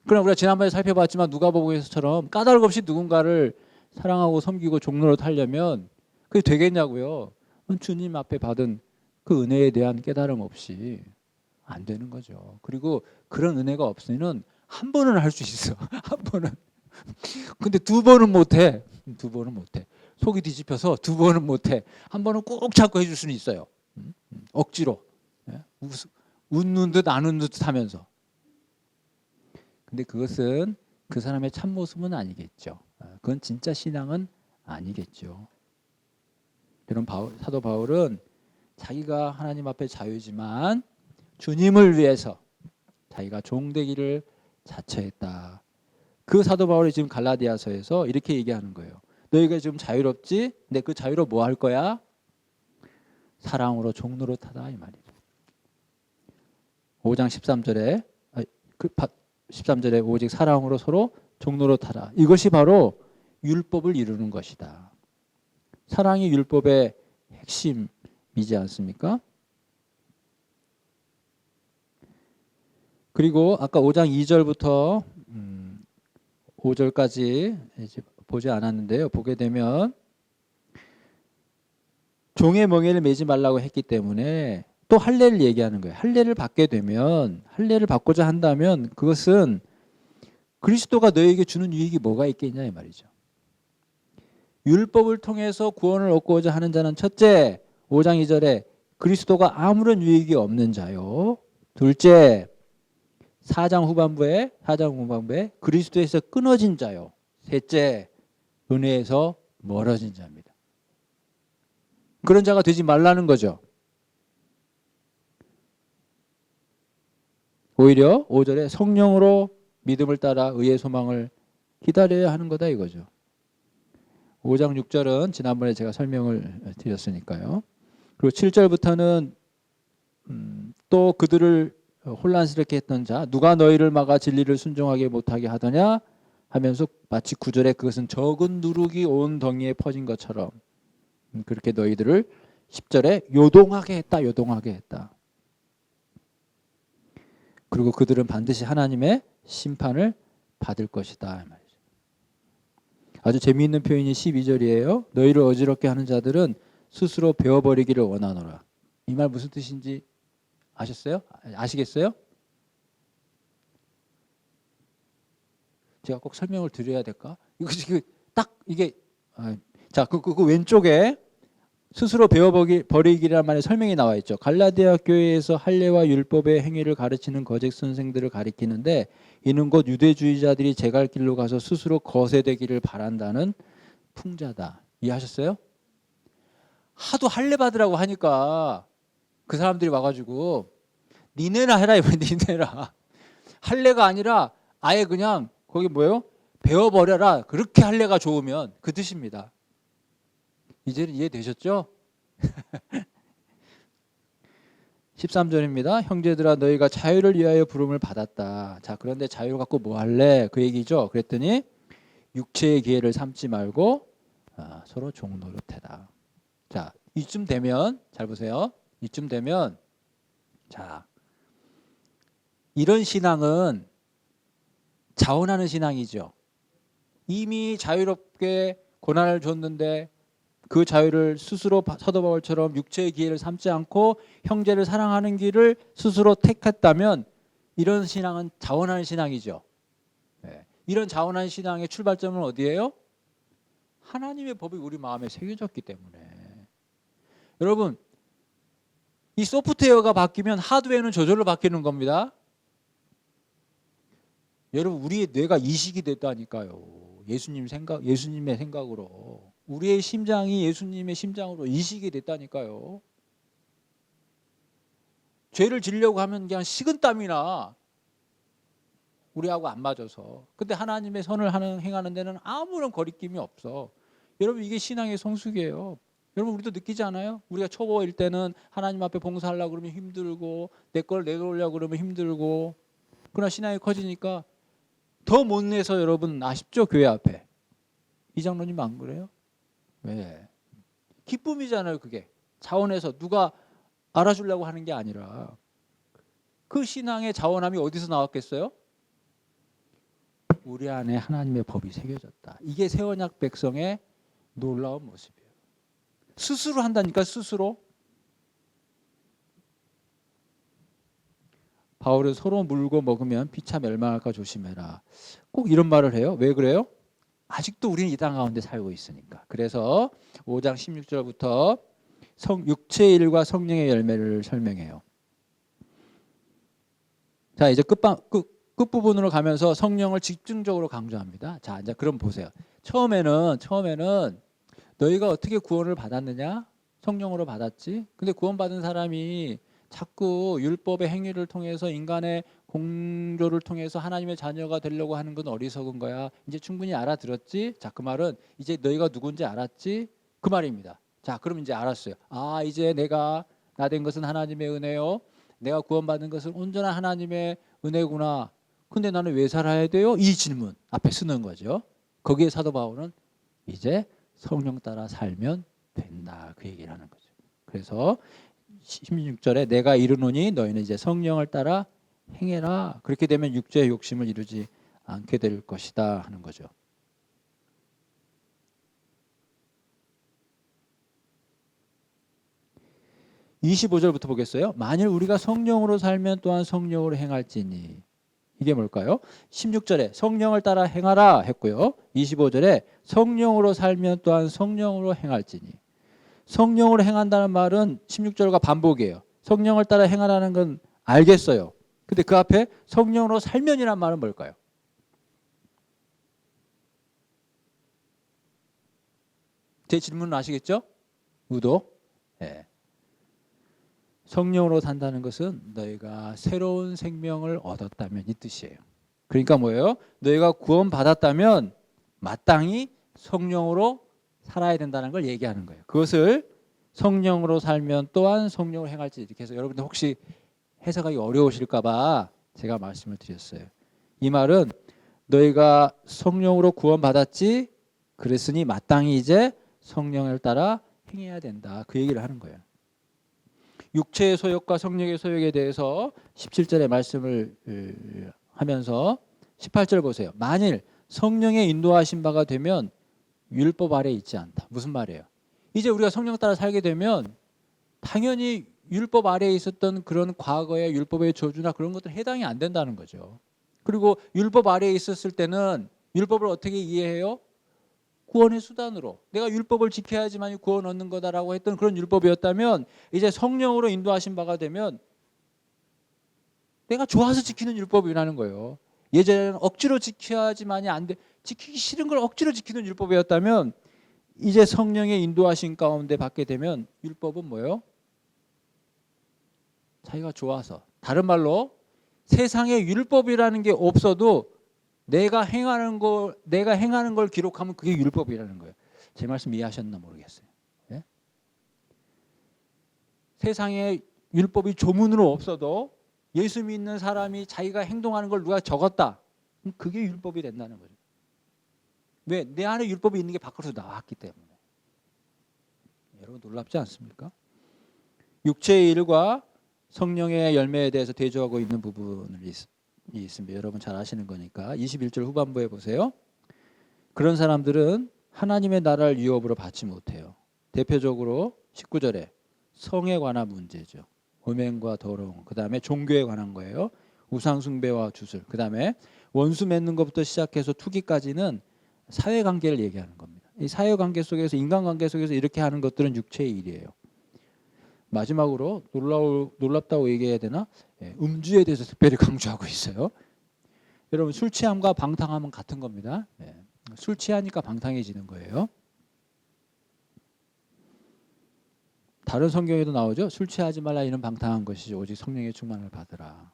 그럼 우리가 지난번에 살펴봤지만 누가복음에서처럼 까닭 없이 누군가를 사랑하고 섬기고 종로로 타려면 그게 되겠냐고요. 주님 앞에 받은 그 은혜에 대한 깨달음 없이 안 되는 거죠. 그리고 그런 은혜가 없으면 한 번은 할 수 있어. 한 번은. 근데 두 번은 못해. 두 번은 못해. 속이 뒤집혀서 두 번은 못해. 한 번은 꼭 참고 해줄 수는 있어요. 억지로. 웃는 듯 안 웃는 듯 하면서. 근데 그것은 그 사람의 참모습은 아니겠죠. 그건 진짜 신앙은 아니겠죠. 여러분 사도 바울은 자기가 하나님 앞에 자유지만 주님을 위해서 자기가 종되기를 자처했다. 그 사도 바울이 지금 갈라디아서에서 이렇게 얘기하는 거예요. 너희가 지금 자유롭지? 근데 그 자유로 뭐 할 거야? 사랑으로 종노릇하다 이 말이죠. 5장 13절에 13절에 오직 사랑으로 서로 종노릇하라. 이것이 바로 율법을 이루는 것이다. 사랑이 율법의 핵심이지 않습니까? 그리고 아까 5장 2절부터 5절까지 이제 보지 않았는데요. 보게 되면 종의 멍에를 매지 말라고 했기 때문에 또 할례를 얘기하는 거예요. 할례를 받게 되면 할례를 받고자 한다면 그것은 그리스도가 너에게 주는 유익이 뭐가 있겠냐 이 말이죠. 율법을 통해서 구원을 얻고자 하는 자는 첫째 5장 2절에 그리스도가 아무런 유익이 없는 자요. 둘째 4장 후반부에 그리스도에서 끊어진 자요. 셋째 은혜에서 멀어진 자입니다. 그런 자가 되지 말라는 거죠. 오히려 5절에 성령으로 믿음을 따라 의의 소망을 기다려야 하는 거다 이거죠. 5장 6절은 지난번에 제가 설명을 드렸으니까요. 그리고 7절부터는 또 그들을 혼란스럽게 했던 자 누가 너희를 막아 진리를 순종하게 못하게 하더냐 하면서 마치 9절에 그것은 적은 누룩이 온 덩이에 퍼진 것처럼 그렇게 너희들을 10절에 요동하게 했다. 그리고 그들은 반드시 하나님의 심판을 받을 것이다. 아주 재미있는 표현이 12절이에요. 너희를 어지럽게 하는 자들은 스스로 베어버리기를 원하노라. 이 말 무슨 뜻인지 아셨어요? 아시겠어요? 제가 꼭 설명을 드려야 될까? 이거 딱 이게 자, 그 왼쪽에 스스로 베어버리기란 말에 설명이 나와 있죠. 갈라디아 교회에서 할례와 율법의 행위를 가르치는 거짓 선생들을 가리키는데 이는 곧 유대주의자들이 제 갈 길로 가서 스스로 거세되기를 바란다는 풍자다. 이해하셨어요? 하도 할례 받으라고 하니까 그 사람들이 와가지고 니네나 해라 이거 니네라. 할례가 아니라 아예 그냥 거기 뭐예요? 베어버려라. 그렇게 할례가 좋으면 그 뜻입니다. 이제는 이해되셨죠? 13절입니다. 형제들아 너희가 자유를 위하여 부름을 받았다. 자, 그런데 자유를 갖고 뭐 할래? 그 얘기죠. 그랬더니 육체의 기회를 삼지 말고 서로 종노릇해라. 자, 이쯤 되면 잘 보세요. 이쯤 되면 자, 이런 신앙은 자원하는 신앙이죠. 이미 자유롭게 고난을 줬는데 그 자유를 스스로 사도 바울처럼 육체의 기회를 삼지 않고 형제를 사랑하는 길을 스스로 택했다면 이런 신앙은 자원하는 신앙이죠. 네. 이런 자원하는 신앙의 출발점은 어디예요? 하나님의 법이 우리 마음에 새겨졌기 때문에. 여러분, 이 소프트웨어가 바뀌면 하드웨어는 저절로 바뀌는 겁니다. 여러분, 우리의 뇌가 이식이 됐다니까요. 예수님의 생각으로. 우리의 심장이 예수님의 심장으로 이식이 됐다니까요. 죄를 지려고 하면 그냥 식은땀이나 우리하고 안 맞아서. 근데 하나님의 선을 행하는 데는 아무런 거리낌이 없어. 여러분, 이게 신앙의 성숙이에요. 여러분, 우리도 느끼지 않아요? 우리가 초보일 때는 하나님 앞에 봉사하려고 그러면 힘들고 내 걸 내놓으려고 그러면 힘들고, 그러나 신앙이 커지니까 더 못 내서 여러분 아쉽죠? 교회 앞에. 이 장로님 안 그래요? 왜? 기쁨이잖아요. 그게 자원해서 누가 알아주려고 하는 게 아니라. 그 신앙의 자원함이 어디서 나왔겠어요? 우리 안에 하나님의 법이 새겨졌다. 이게 새 언약 백성의 놀라운 모습이에요. 스스로 한다니까. 스스로. 바울은 서로 물고 먹으면 피차 멸망할까 조심해라. 꼭 이런 말을 해요. 왜 그래요? 아직도 우리는 이 땅 가운데 살고 있으니까. 그래서 5장 16절부터 육체의 일과 성령의 열매를 설명해요. 자, 이제 끝부분으로 가면서 성령을 집중적으로 강조합니다. 자, 이제 그럼 보세요. 처음에는 너희가 어떻게 구원을 받았느냐? 성령으로 받았지. 근데 구원받은 사람이 자꾸 율법의 행위를 통해서 인간의 공조를 통해서 하나님의 자녀가 되려고 하는 건 어리석은 거야. 이제 충분히 알아들었지? 자, 그 말은 이제 너희가 누군지 알았지? 그 말입니다. 자, 그럼 이제 알았어요. 아, 이제 내가 나 된 것은 하나님의 은혜요. 내가 구원받은 것은 온전한 하나님의 은혜구나. 근데 나는 왜 살아야 돼요? 이 질문 앞에 쓰는 거죠. 거기에 사도 바울은 이제 성령 따라 살면 된다. 그 얘기를 하는 거죠. 그래서 16절에 내가 이르노니 너희는 이제 성령을 따라 행해라. 그렇게 되면 육체의 욕심을 이루지 않게 될 것이다 하는 거죠. (25절부터) 보겠어요. 만일 우리가 성령으로 살면 또한 성령으로 행할지니. 이게 뭘까요? 16절에 성령을 따라 행하라 했고요. 25절에 성령으로 살면 또한 성령으로 행할지니. 성령으로 행한다는 말은 16절과 반복이에요. 성령을 따라 행하라는 건 알겠어요. 근데 그 앞에 성령으로 살면이란 말은 뭘까요? 제 질문은 아시겠죠? 우도. 네. 성령으로 산다는 것은 너희가 새로운 생명을 얻었다면 이 뜻이에요. 그러니까 뭐예요? 너희가 구원받았다면 마땅히 성령으로 살아야 된다는 걸 얘기하는 거예요. 그것을 성령으로 살면 또한 성령으로 행할지, 이렇게 해서 여러분들 혹시 해석하기 어려우실까 봐 제가 말씀을 드렸어요. 이 말은 너희가 성령으로 구원받았지, 그랬으니 마땅히 이제 성령을 따라 행해야 된다. 그 얘기를 하는 거예요. 육체의 소욕과 성령의 소욕에 대해서 17절에 말씀을 하면서 18절 보세요. 만일 성령의 인도하신 바가 되면 율법 아래 있지 않다. 무슨 말이에요? 이제 우리가 성령 따라 살게 되면 당연히 율법 아래에 있었던 그런 과거의 율법의 저주나 그런 것들 해당이 안 된다는 거죠. 그리고 율법 아래에 있었을 때는 율법을 어떻게 이해해요? 구원의 수단으로 내가 율법을 지켜야지만 구원 얻는 거다라고 했던 그런 율법이었다면 이제 성령으로 인도하신 바가 되면 내가 좋아서 지키는 율법이라는 거예요. 예전에는 억지로 지켜야지만이 안 돼. 지키기 싫은 걸 억지로 지키는 율법이었다면 이제 성령의 인도하신 가운데 받게 되면 율법은 뭐예요? 자기가 좋아서. 다른 말로 세상에 율법이라는 게 없어도 내가 행하는 걸 기록하면 그게 율법이라는 거예요. 제 말씀 이해하셨나 모르겠어요. 네? 세상에 율법이 조문으로 없어도 예수 믿는 사람이 자기가 행동하는 걸 누가 적었다. 그럼 그게 율법이 된다는 거죠. 왜? 내 안에 율법이 있는 게 밖으로 나왔기 때문에. 여러분 놀랍지 않습니까? 육체의 일과 성령의 열매에 대해서 대조하고 있는 부분이 있습니다. 여러분 잘 아시는 거니까 21절 후반부에 보세요. 그런 사람들은 하나님의 나라를 유업으로 받지 못해요. 대표적으로 19절에 성에 관한 문제죠. 음행과 더러움, 그 다음에 종교에 관한 거예요. 우상숭배와 주술, 그 다음에 원수 맺는 것부터 시작해서 투기까지는 사회관계를 얘기하는 겁니다. 이 사회관계 속에서, 인간관계 속에서 이렇게 하는 것들은 육체의 일이에요. 마지막으로 놀랍다고 얘기해야 되나? 음주에 대해서 특별히 강조하고 있어요. 여러분 술 취함과 방탕함은 같은 겁니다. 술 취하니까 방탕해지는 거예요. 다른 성경에도 나오죠. 술 취하지 말라 이는 방탕한 것이지 오직 성령의 충만을 받으라.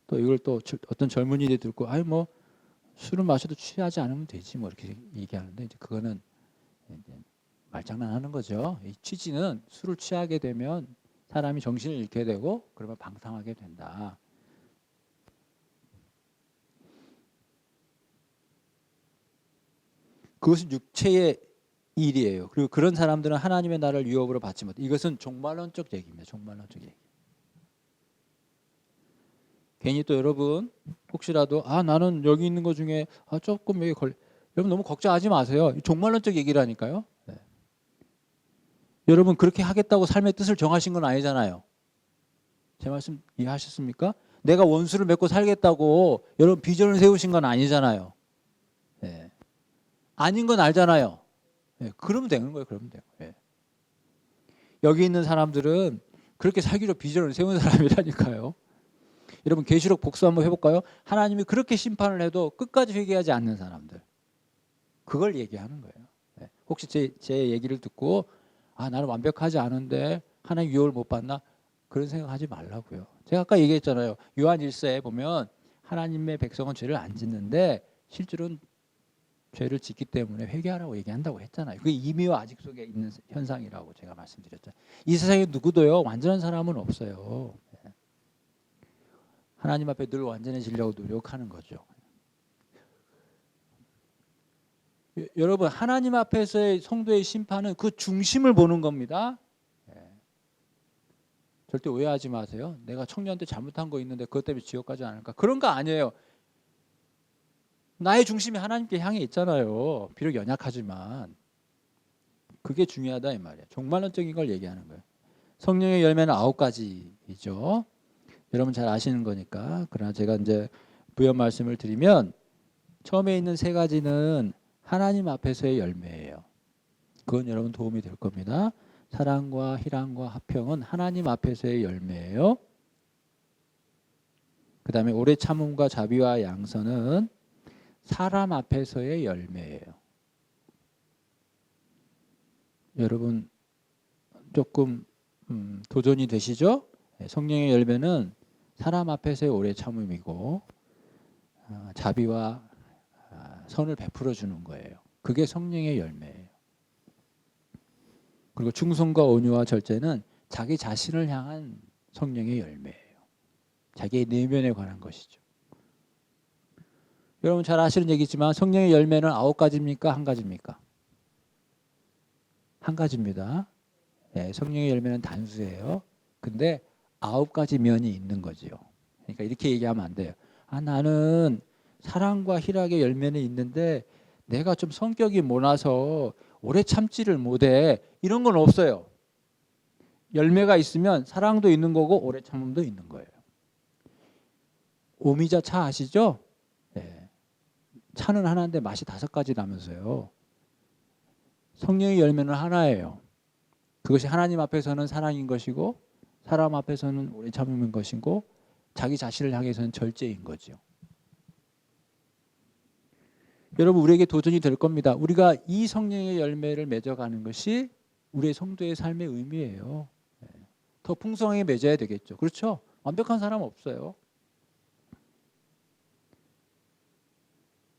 또 이걸 또 어떤 젊은이들이 듣고 아니 뭐 술을 마셔도 취하지 않으면 되지 뭐 이렇게 얘기하는데 이제 그거는 이제 말장난하는 거죠. 이 취지는 술을 취하게 되면 사람이 정신을 잃게 되고 그러면 방탕하게 된다. 그것은 육체의 일이에요. 그리고 그런 사람들은 하나님의 나라를 유업으로 받지 못해. 이것은 종말론적 얘기입니다. 종말론적 얘기. 괜히 또 여러분 혹시라도 나는 여기 있는 것 중에 조금 여기 여러분 너무 걱정하지 마세요. 종말론적 얘기라니까요. 네. 여러분 그렇게 하겠다고 삶의 뜻을 정하신 건 아니잖아요. 제 말씀 이해하셨습니까? 내가 원수를 맺고 살겠다고 여러분 비전을 세우신 건 아니잖아요. 네. 아닌 건 알잖아요. 네. 그러면 되는 거예요. 그러면 돼요. 네. 여기 있는 사람들은 그렇게 살기로 비전을 세운 사람이라니까요. 여러분 계시록 복수 한번 해볼까요? 하나님이 그렇게 심판을 해도 끝까지 회개하지 않는 사람들. 그걸 얘기하는 거예요. 네. 혹시 제 얘기를 듣고 나는 완벽하지 않은데 하나님 유업을 못 받나? 그런 생각하지 말라고요. 제가 아까 얘기했잖아요. 요한 1서에 보면 하나님의 백성은 죄를 안 짓는데 실제로는 죄를 짓기 때문에 회개하라고 얘기한다고 했잖아요. 그게 이미와 아직 속에 있는 현상이라고 제가 말씀드렸잖아요. 이 세상에 누구도요 완전한 사람은 없어요. 하나님 앞에 늘 완전해지려고 노력하는 거죠. 여러분 하나님 앞에서의 성도의 심판은 그 중심을 보는 겁니다. 절대 오해하지 마세요. 내가 청년 때 잘못한 거 있는데 그것 때문에 지옥 가지 않을까? 그런 거 아니에요. 나의 중심이 하나님께 향해 있잖아요. 비록 연약하지만. 그게 중요하다 이 말이에요. 종말론적인 걸 얘기하는 거예요. 성령의 열매는 9가지이죠. 여러분 잘 아시는 거니까. 그러나 제가 이제 부연 말씀을 드리면 처음에 있는 3가지는 하나님 앞에서의 열매예요. 그건 여러분 도움이 될 겁니다. 사랑과 희랑과 화평은 하나님 앞에서의 열매예요. 그 다음에 오래 참음과 자비와 양선은 사람 앞에서의 열매예요. 여러분 조금 도전이 되시죠? 성령의 열매는 사람 앞에서의 오래 참음이고 자비와 선을 베풀어 주는 거예요. 그게 성령의 열매예요. 그리고 충성과 온유와 절제는 자기 자신을 향한 성령의 열매예요. 자기의 내면에 관한 것이죠. 여러분 잘 아시는 얘기지만 성령의 열매는 9가지입니까? 1가지입니까? 1가지입니다. 네, 성령의 열매는 단수예요. 근데 9가지 면이 있는 거지요. 그러니까 이렇게 얘기하면 안 돼요. 나는 사랑과 희락의 열매는 있는데 내가 좀 성격이 모나서 오래 참지를 못해. 이런 건 없어요. 열매가 있으면 사랑도 있는 거고 오래 참음도 있는 거예요. 오미자 차 아시죠? 네. 차는 하나인데 맛이 5가지 나면서요. 성령의 열매는 하나예요. 그것이 하나님 앞에서는 사랑인 것이고 사람 앞에서는 오래 참음인 것이고 자기 자신을 향해서는 절제인 거죠. 여러분 우리에게 도전이 될 겁니다. 우리가 이 성령의 열매를 맺어가는 것이 우리의 성도의 삶의 의미예요. 더 풍성하게 맺어야 되겠죠. 그렇죠? 완벽한 사람 없어요.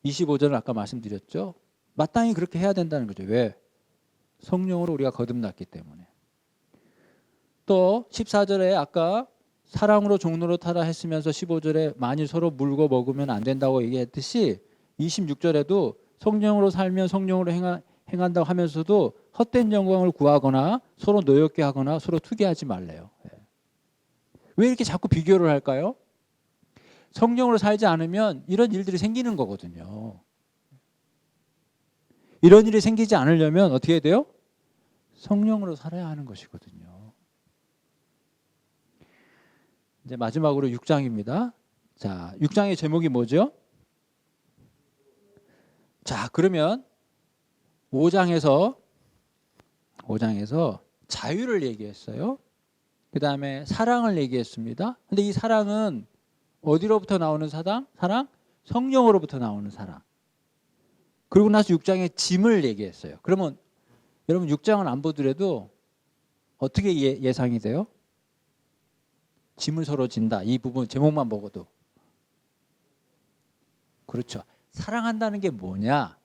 25절은 아까 말씀드렸죠. 마땅히 그렇게 해야 된다는 거죠. 왜? 성령으로 우리가 거듭났기 때문에. 또 14절에 아까 사랑으로 종로로 타라 했으면서 15절에 만일 서로 물고 먹으면 안 된다고 얘기했듯이 26절에도 성령으로 살면 성령으로 행한다고 하면서도 헛된 영광을 구하거나 서로 노엽게 하거나 서로 투기하지 말래요. 왜 이렇게 자꾸 비교를 할까요? 성령으로 살지 않으면 이런 일들이 생기는 거거든요. 이런 일이 생기지 않으려면 어떻게 해야 돼요? 성령으로 살아야 하는 것이거든요. 이제 마지막으로 6장입니다. 자, 6장의 제목이 뭐죠? 자, 그러면 5장에서 자유를 얘기했어요. 그 다음에 사랑을 얘기했습니다. 근데 이 사랑은 어디로부터 나오는 사랑? 성령으로부터 나오는 사랑. 그리고 나서 6장에 짐을 얘기했어요. 그러면 여러분 6장은 안 보더라도 어떻게 예상이 돼요? 짐을 서로 진다. 이 부분 제목만 보고도. 그렇죠. 사랑한다는 게 뭐냐?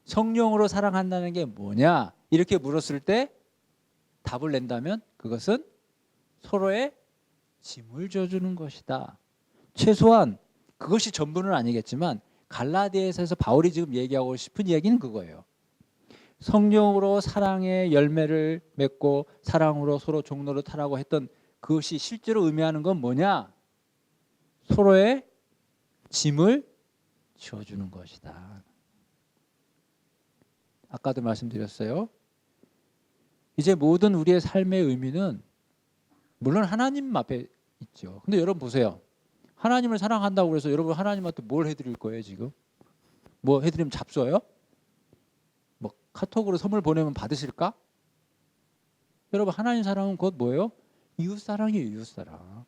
성령으로 사랑한다는 게 뭐냐? 이렇게 물었을 때 답을 낸다면 그것은 서로의 짐을 져주는 것이다. 최소한 그것이 전부는 아니겠지만 갈라디아서에서 바울이 지금 얘기하고 싶은 이야기는 그거예요. 성령으로 사랑의 열매를 맺고 사랑으로 서로 종로를 타라고 했던 그것이 실제로 의미하는 건 뭐냐? 서로의 짐을 지어주는 것이다. 아까도 말씀드렸어요. 이제 모든 우리의 삶의 의미는 물론 하나님 앞에 있죠. 근데 여러분 보세요. 하나님을 사랑한다고 해서 여러분 하나님한테 뭘 해드릴 거예요 지금? 뭐 해드리면 잡숴요? 뭐 카톡으로 선물 보내면 받으실까? 여러분 하나님 사랑은 곧 뭐예요? 이웃사랑이에요. 이웃사랑.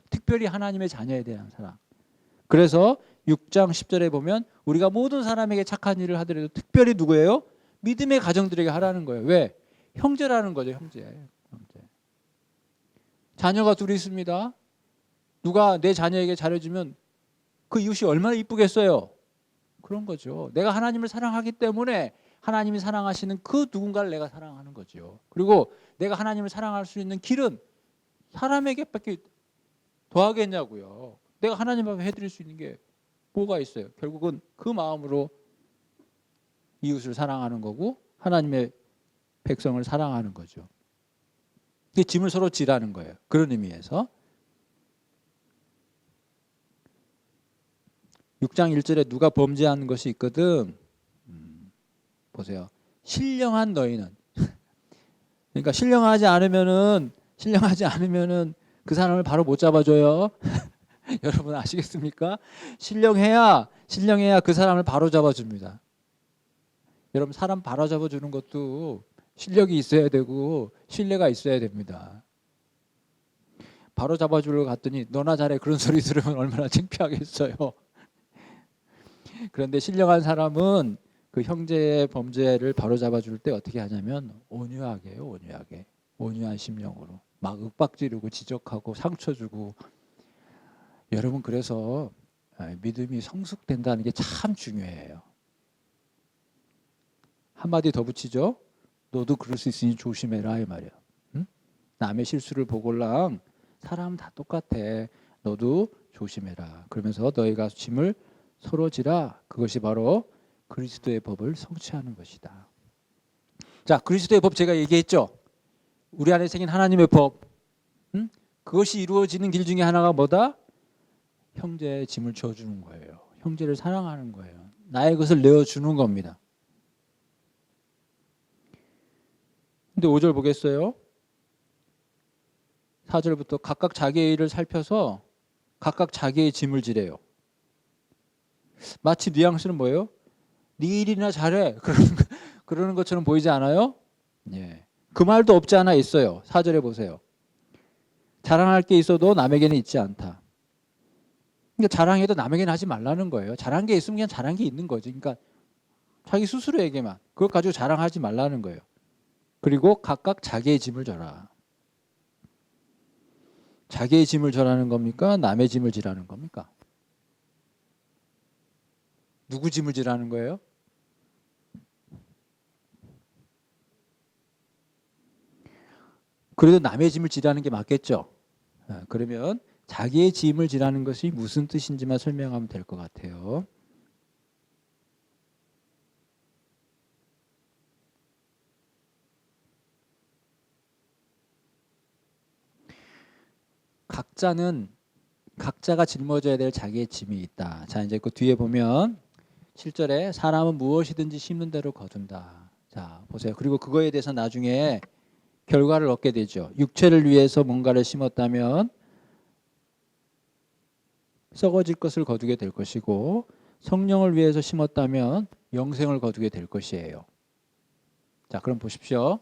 특별히 하나님의 자녀에 대한 사랑. 그래서 6장 10절에 보면 우리가 모든 사람에게 착한 일을 하더라도 특별히 누구예요? 믿음의 가정들에게 하라는 거예요. 왜? 형제라는 거죠. 형제. 자녀가 둘이 있습니다. 누가 내 자녀에게 잘해주면 그 이웃이 얼마나 이쁘겠어요. 그런 거죠. 내가 하나님을 사랑하기 때문에 하나님이 사랑하시는 그 누군가를 내가 사랑하는 거죠. 그리고 내가 하나님을 사랑할 수 있는 길은 사람에게밖에 더 하겠냐고요. 내가 하나님 앞에 해드릴 수 있는 게 뭐가 있어요? 결국은 그 마음으로 이웃을 사랑하는 거고 하나님의 백성을 사랑하는 거죠. 이게 짐을 서로 지라는 거예요. 그런 의미에서 6장 1절에 누가 범죄한 것이 있거든. 보세요. 신령한 너희는 그러니까 신령하지 않으면은 그 사람을 바로 못 잡아줘요. 여러분 아시겠습니까? 신령해야 그 사람을 바로 잡아줍니다. 여러분 사람 바로 잡아주는 것도 실력이 있어야 되고 신뢰가 있어야 됩니다. 바로 잡아주려고 갔더니 너나 잘해 그런 소리 들으면 얼마나 창피하겠어요. 그런데 신령한 사람은 그 형제의 범죄를 바로 잡아줄 때 어떻게 하냐면 온유하게 해요. 온유한 심령으로 막 윽박지르고 지적하고 상처 주고. 여러분 그래서 믿음이 성숙된다는 게 참 중요해요. 한마디 더 붙이죠. 너도 그럴 수 있으니 조심해라 이 말이야. 응? 남의 실수를 보골랑 사람 다 똑같아. 너도 조심해라. 그러면서 너희가 짐을 서로 지라. 그것이 바로 그리스도의 법을 성취하는 것이다. 자, 그리스도의 법 제가 얘기했죠. 우리 안에 생긴 하나님의 법. 응? 그것이 이루어지는 길 중에 하나가 뭐다? 형제의 짐을 져주는 거예요. 형제를 사랑하는 거예요. 나의 것을 내어주는 겁니다. 근데 5절 보겠어요? 4절부터 각각 자기의 일을 살펴서 각각 자기의 짐을 지래요. 마치 뉘앙스는 뭐예요? 네 일이나 잘해. 그러는 것처럼 보이지 않아요? 예. 그 말도 없지 않아 있어요. 4절에 보세요. 자랑할 게 있어도 남에게는 있지 않다. 그러니까 자랑해도 남에게는 하지 말라는 거예요. 자랑한 게 있으면 그냥 자랑한 게 있는 거지. 그러니까 자기 스스로에게만. 그것 가지고 자랑하지 말라는 거예요. 그리고 각각 자기의 짐을 져라. 자기의 짐을 져라는 겁니까? 남의 짐을 지라는 겁니까? 누구 짐을 지라는 거예요? 그래도 남의 짐을 지라는 게 맞겠죠. 그러면 자기의 짐을 지라는 것이 무슨 뜻인지만 설명하면 될 것 같아요. 각자가 짊어져야 될 자기의 짐이 있다. 자, 이제 그 뒤에 보면 7절에 사람은 무엇이든지 심는 대로 거둔다. 자, 보세요. 그리고 그거에 대해서 나중에 결과를 얻게 되죠. 육체를 위해서 뭔가를 심었다면 썩어질 것을 거두게 될 것이고, 성령을 위해서 심었다면 영생을 거두게 될 것이에요. 자, 그럼 보십시오.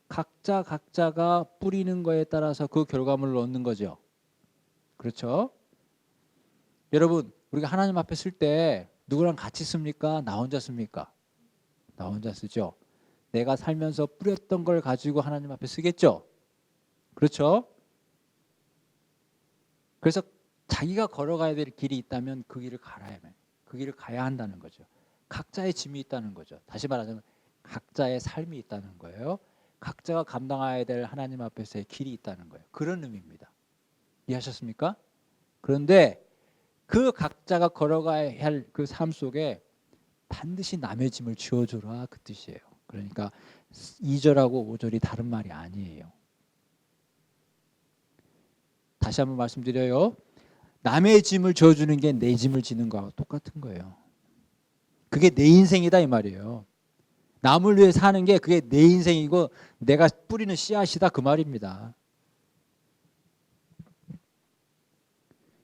각자가 뿌리는 거에 따라서 그 결과물을 얻는 거죠. 그렇죠? 여러분, 우리가 하나님 앞에 쓸 때 누구랑 같이 씁니까? 나 혼자 씁니까? 나 혼자 쓰죠. 내가 살면서 뿌렸던 걸 가지고 하나님 앞에 쓰겠죠. 그렇죠? 그래서 자기가 걸어가야 될 길이 있다면 그 길을 그 길을 가야 한다는 거죠. 각자의 짐이 있다는 거죠. 다시 말하자면 각자의 삶이 있다는 거예요. 각자가 감당해야 될 하나님 앞에서의 길이 있다는 거예요. 그런 의미입니다. 이해하셨습니까? 그런데 그 각자가 걸어가야 할 그 삶 속에 반드시 남의 짐을 지어주라, 그 뜻이에요. 그러니까 2절하고 5절이 다른 말이 아니에요. 다시 한번 말씀드려요. 남의 짐을 지어주는 게 내 짐을 지는 거하고 똑같은 거예요. 그게 내 인생이다 이 말이에요. 남을 위해 사는 게 그게 내 인생이고 내가 뿌리는 씨앗이다 그 말입니다.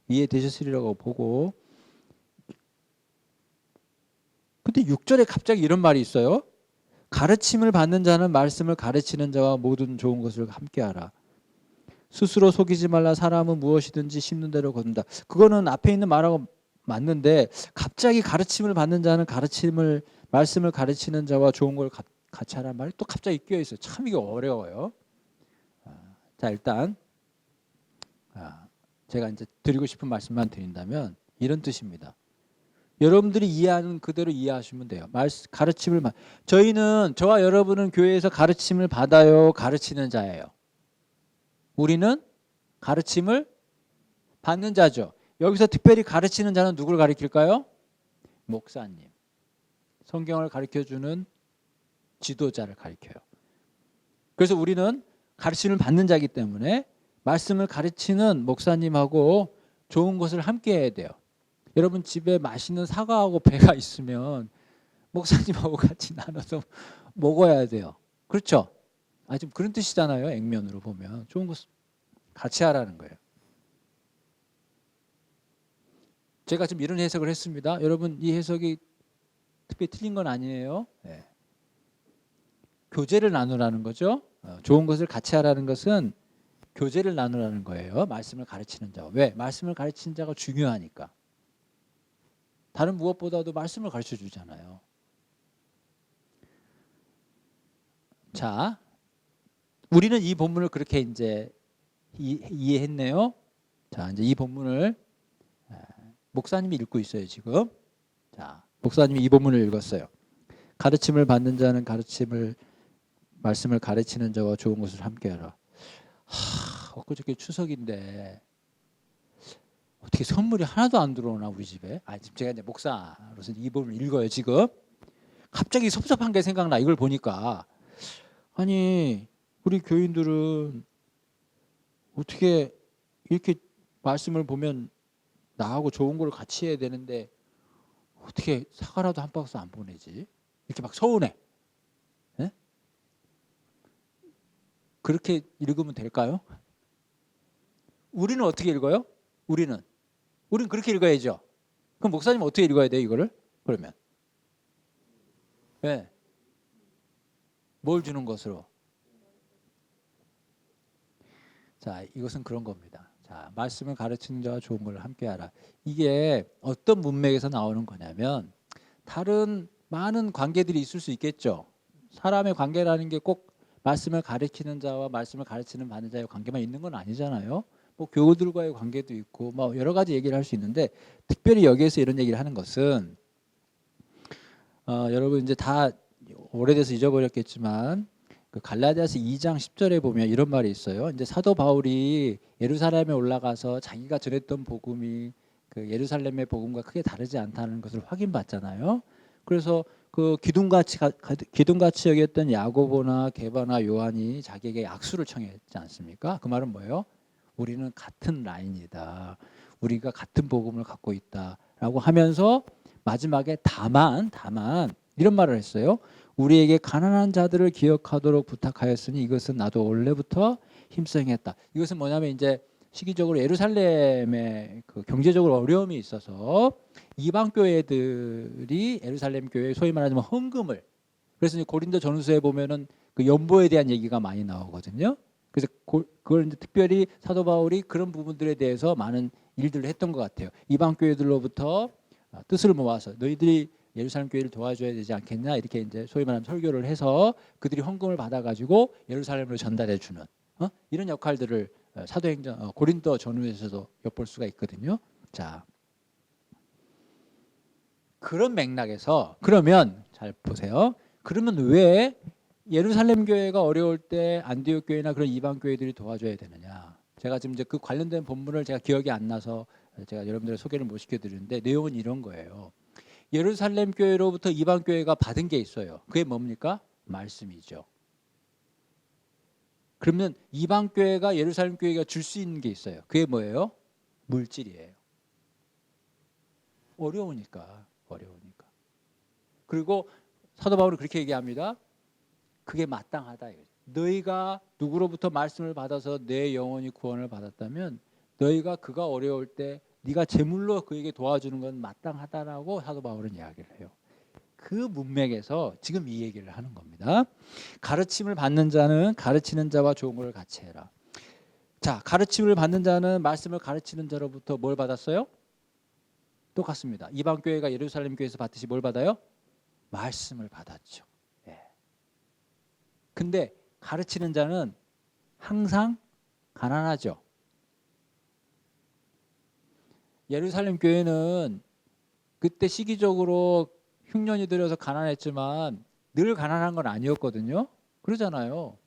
이해되셨으리라고 보고, 근데 6절에 갑자기 이런 말이 있어요. 가르침을 받는 자는 말씀을 가르치는 자와 모든 좋은 것을 함께하라. 스스로 속이지 말라. 사람은 무엇이든지 심는 대로 거둔다. 그거는 앞에 있는 말하고 맞는데, 갑자기 가르침을 받는 자는 말씀을 가르치는 자와 좋은 걸 같이 하라는 말이 또 갑자기 끼어 있어요. 참 이게 어려워요. 자, 일단 제가 이제 드리고 싶은 말씀만 드린다면 이런 뜻입니다. 여러분들이 이해하는 그대로 이해하시면 돼요. 저와 여러분은 교회에서 가르침을 받아요, 가르치는 자예요? 우리는 가르침을 받는 자죠. 여기서 특별히 가르치는 자는 누구를 가리킬까요? 목사님. 성경을 가르쳐주는 지도자를 가리켜요. 그래서 우리는 가르침을 받는 자이기 때문에 말씀을 가르치는 목사님하고 좋은 것을 함께 해야 돼요. 여러분 집에 맛있는 사과하고 배가 있으면 목사님하고 같이 나눠서 먹어야 돼요. 그렇죠? 좀 그런 뜻이잖아요. 액면으로 보면 좋은 것 같이 하라는 거예요. 제가 지금 이런 해석을 했습니다. 여러분 이 해석이 특별히 틀린 건 아니에요. 네. 교제를 나누라는 거죠. 좋은 것을 같이 하라는 것은 교제를 나누라는 거예요. 말씀을 가르치는 자와. 왜? 말씀을 가르치는 자가 중요하니까. 다른 무엇보다도 말씀을 가르쳐 주잖아요. 자, 우리는 이 본문을 그렇게 이제 이해했네요. 자, 이제 이 본문을 목사님이 읽고 있어요, 지금. 자, 목사님이 이 본문을 읽었어요. 가르침을 받는 자는 말씀을 가르치는 자와 좋은 것을 함께하라. 엊그저께 추석인데 어떻게 선물이 하나도 안 들어오나 우리 집에? 지금 제가 이제 목사로서 이 본문을 읽어요, 지금. 갑자기 섭섭한 게 생각나. 이걸 보니까 아니 우리 교인들은 어떻게 이렇게 말씀을 보면 나하고 좋은 걸 같이 해야 되는데 어떻게 사과라도 한 박스 안 보내지? 이렇게 막 서운해. 네? 그렇게 읽으면 될까요? 우리는 어떻게 읽어요? 우리는 그렇게 읽어야죠. 그럼 목사님 어떻게 읽어야 돼요, 이거를? 그러면 네. 뭘 주는 것으로? 자, 이것은 그런 겁니다. 자, 말씀을 가르치는 자와 좋은 걸 함께하라. 이게 어떤 문맥에서 나오는 거냐면 다른 많은 관계들이 있을 수 있겠죠. 사람의 관계라는 게 꼭 말씀을 가르치는 자와 말씀을 가르치는 받는 자의 관계만 있는 건 아니잖아요. 뭐 교우들과의 관계도 있고 뭐 여러 가지 얘기를 할 수 있는데, 특별히 여기에서 이런 얘기를 하는 것은 여러분 이제 다 오래돼서 잊어버렸겠지만 그 갈라디아서 2장 10절에 보면 이런 말이 있어요. 이제 사도 바울이 예루살렘에 올라가서 자기가 전했던 복음이 그 예루살렘의 복음과 크게 다르지 않다는 것을 확인받잖아요. 그래서 그 기둥같이 여겼던 야고보나 게바나 요한이 자기에게 악수를 청했지 않습니까? 그 말은 뭐예요? 우리는 같은 라인이다. 우리가 같은 복음을 갖고 있다라고 하면서 마지막에 다만 이런 말을 했어요. 우리에게 가난한 자들을 기억하도록 부탁하였으니 이것은 나도 원래부터 힘써 행했다. 이것은 뭐냐면 이제 시기적으로 예루살렘의 그 경제적으로 어려움이 있어서 이방 교회들이 예루살렘 교회 소위 말하자면 헌금을, 그래서 이제 고린도 전후서에 보면은 그 연보에 대한 얘기가 많이 나오거든요. 그래서 그걸 이제 특별히 사도 바울이 그런 부분들에 대해서 많은 일들을 했던 것 같아요. 이방 교회들로부터 뜻을 모아서 너희들이 예루살렘 교회를 도와줘야 되지 않겠냐, 이렇게 이제 소위 말하면 설교를 해서 그들이 헌금을 받아가지고 예루살렘으로 전달해 주는 이런 역할들을 사도행전 고린도 전후에서도 엿볼 수가 있거든요. 자, 그런 맥락에서 그러면 잘 보세요. 그러면 왜 예루살렘 교회가 어려울 때 안디옥 교회나 그런 이방 교회들이 도와줘야 되느냐? 제가 지금 이제 그 관련된 본문을 제가 기억이 안 나서 제가 여러분들의 소개를 못 시켜드리는데 내용은 이런 거예요. 예루살렘 교회로부터 이방 교회가 받은 게 있어요. 그게 뭡니까? 말씀이죠. 그러면 이방 교회가 예루살렘 교회가 줄 수 있는 게 있어요. 그게 뭐예요? 물질이에요. 어려우니까. 그리고 사도 바울은 그렇게 얘기합니다. 그게 마땅하다. 너희가 누구로부터 말씀을 받아서 내 영혼이 구원을 받았다면 너희가 그가 어려울 때 네가 제물로 그에게 도와주는 건 마땅하다라고 사도 바울은 이야기를 해요. 그 문맥에서 지금 이 얘기를 하는 겁니다. 가르침을 받는 자는 가르치는 자와 조공을 같이 해라. 자, 가르침을 받는 자는 말씀을 가르치는 자로부터 뭘 받았어요? 똑같습니다. 이방 교회가 예루살렘 교회에서 받듯이 뭘 받아요? 말씀을 받았죠. 근데 가르치는 자는 항상 가난하죠. 예루살렘 교회는 그때 시기적으로 흉년이 들어서 가난했지만 늘 가난한 건 아니었거든요. 그러잖아요.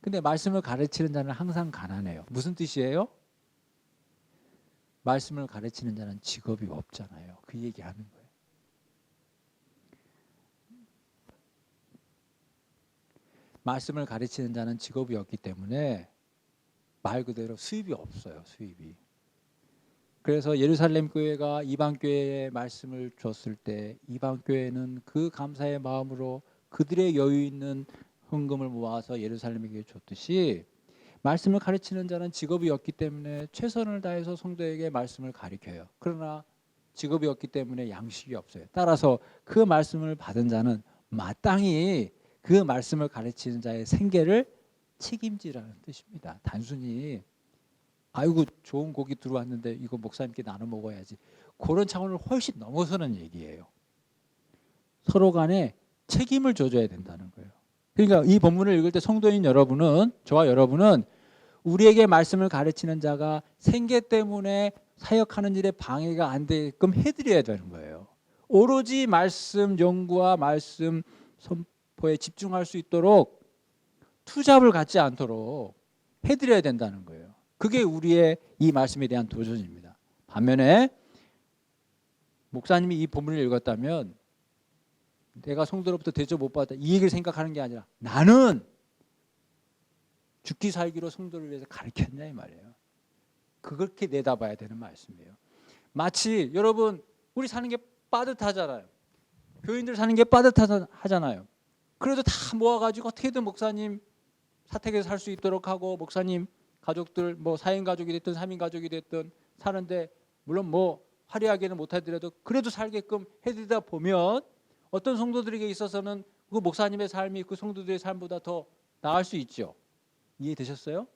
근데 말씀을 가르치는 자는 항상 가난해요. 무슨 뜻이에요? 말씀을 가르치는 자는 직업이 없잖아요. 그 얘기하는 거예요. 말씀을 가르치는 자는 직업이 없기 때문에 말 그대로 수입이 없어요. 수입이. 그래서 예루살렘 교회가 이방 교회에 말씀을 줬을 때 이방 교회는 그 감사의 마음으로 그들의 여유 있는 헌금을 모아서 예루살렘에게 줬듯이 말씀을 가르치는 자는 직업이 없기 때문에 최선을 다해서 성도에게 말씀을 가르쳐요. 그러나 직업이 없기 때문에 양식이 없어요. 따라서 그 말씀을 받은 자는 마땅히 그 말씀을 가르치는 자의 생계를 책임지라는 뜻입니다. 단순히 아이고 좋은 고기 들어왔는데 이거 목사님께 나눠 먹어야지, 그런 차원을 훨씬 넘어서는 얘기예요. 서로 간에 책임을 져줘야 된다는 거예요. 그러니까 이 본문을 읽을 때 성도인 여러분은, 저와 여러분은 우리에게 말씀을 가르치는 자가 생계 때문에 사역하는 일에 방해가 안 되게끔 해드려야 되는 거예요. 오로지 말씀 연구와 말씀 선포에 집중할 수 있도록 투잡을 갖지 않도록 해드려야 된다는 거예요. 그게 우리의 이 말씀에 대한 도전입니다. 반면에 목사님이 이 본문을 읽었다면 내가 성도로부터 대접 못 받았다 이 얘기를 생각하는 게 아니라 나는 죽기 살기로 성도를 위해서 가르쳤냐 이 말이에요. 그렇게 내다봐야 되는 말씀이에요. 마치 여러분 우리 사는 게 빠듯하잖아요. 교인들 사는 게 빠듯하잖아요. 그래도 다 모아가지고 어떻게든 목사님 사택에서 살 수 있도록 하고 목사님 가족들 뭐 4인 가족이 됐든 3인 가족이 됐든 사는데 물론 뭐 화려하게는 못하더라도 그래도 살게끔 해드리다 보면 어떤 성도들에게 있어서는 그 목사님의 삶이 그 성도들의 삶보다 더 나을 수 있죠. 이해되셨어요?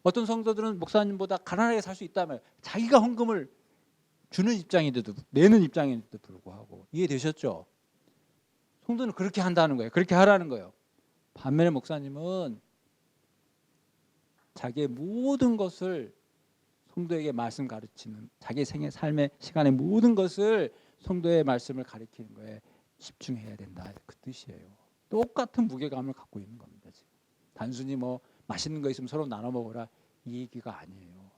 어떤 성도들은 목사님보다 가난하게 살 수 있다면 자기가 헌금을 주는 입장인데도 내는 입장인데도 불구하고. 이해되셨죠? 성도는 그렇게 한다는 거예요. 그렇게 하라는 거예요. 반면에 목사님은 자기의 모든 것을 성도에게 말씀 가르치는, 자기 생애 삶의 시간의 모든 것을 성도의 말씀을 가르치는 거에 집중해야 된다. 그 뜻이에요. 똑같은 무게감을 갖고 있는 겁니다. 지금. 단순히 뭐 맛있는 거 있으면 서로 나눠 먹어라 이 얘기가 아니에요.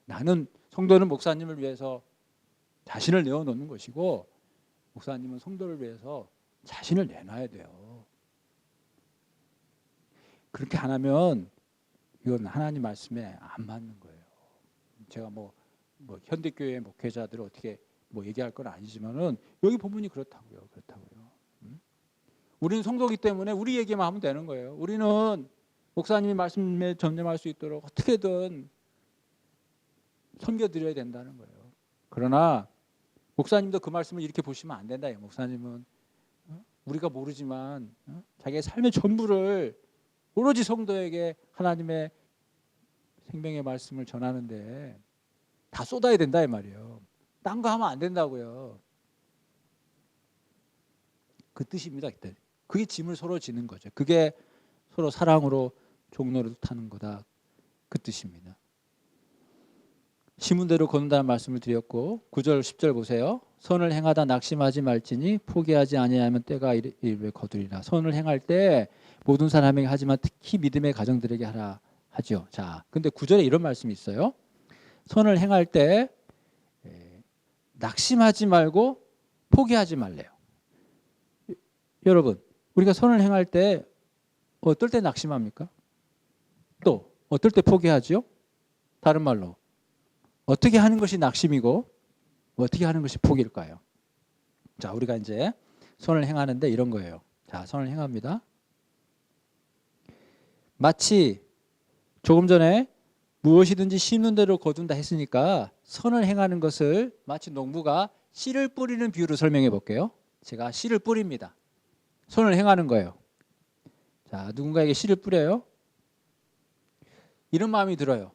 나는 성도는 목사님을 위해서 자신을 내어놓는 것이고 목사님은 성도를 위해서 자신을 내놔야 돼요. 그렇게 안 하면 이건 하나님 말씀에 안 맞는 거예요. 제가 뭐 현대교회 목회자들을 어떻게 뭐 얘기할 건 아니지만은 여기 본문이 그렇다고요. 우리는 성도기 때문에 우리 얘기만 하면 되는 거예요. 우리는 목사님이 말씀에 전념할 수 있도록 어떻게든 섬겨드려야 된다는 거예요. 그러나 목사님도 그 말씀을 이렇게 보시면 안 된다. 목사님은 우리가 모르지만 자기의 삶의 전부를 오로지 성도에게 하나님의 생명의 말씀을 전하는데 다 쏟아야 된다 이 말이에요. 딴 거 하면 안 된다고요. 그 뜻입니다. 그게 짐을 서로 지는 거죠. 그게 서로 사랑으로 종로를 타는 거다. 그 뜻입니다. 시문대로 걷는다는 말씀을 드렸고 9절 10절 보세요. 선을 행하다 낙심하지 말지니 포기하지 아니하면 때가 이르되 거두리라. 선을 행할 때 모든 사람에게 하지만 특히 믿음의 가정들에게 하라 하죠. 자, 근데 9절에 이런 말씀이 있어요. 선을 행할 때 낙심하지 말고 포기하지 말래요. 여러분, 우리가 선을 행할 때 어떨 때 낙심합니까? 또 어떨 때 포기하죠? 다른 말로 어떻게 하는 것이 낙심이고 어떻게 하는 것이 포기일까요? 자, 우리가 이제 선을 행하는데 이런 거예요. 자, 선을 행합니다. 마치 조금 전에 무엇이든지 심는 대로 거둔다 했으니까 선을 행하는 것을 마치 농부가 씨를 뿌리는 비유로 설명해 볼게요. 제가 씨를 뿌립니다. 선을 행하는 거예요. 자, 누군가에게 씨를 뿌려요. 이런 마음이 들어요.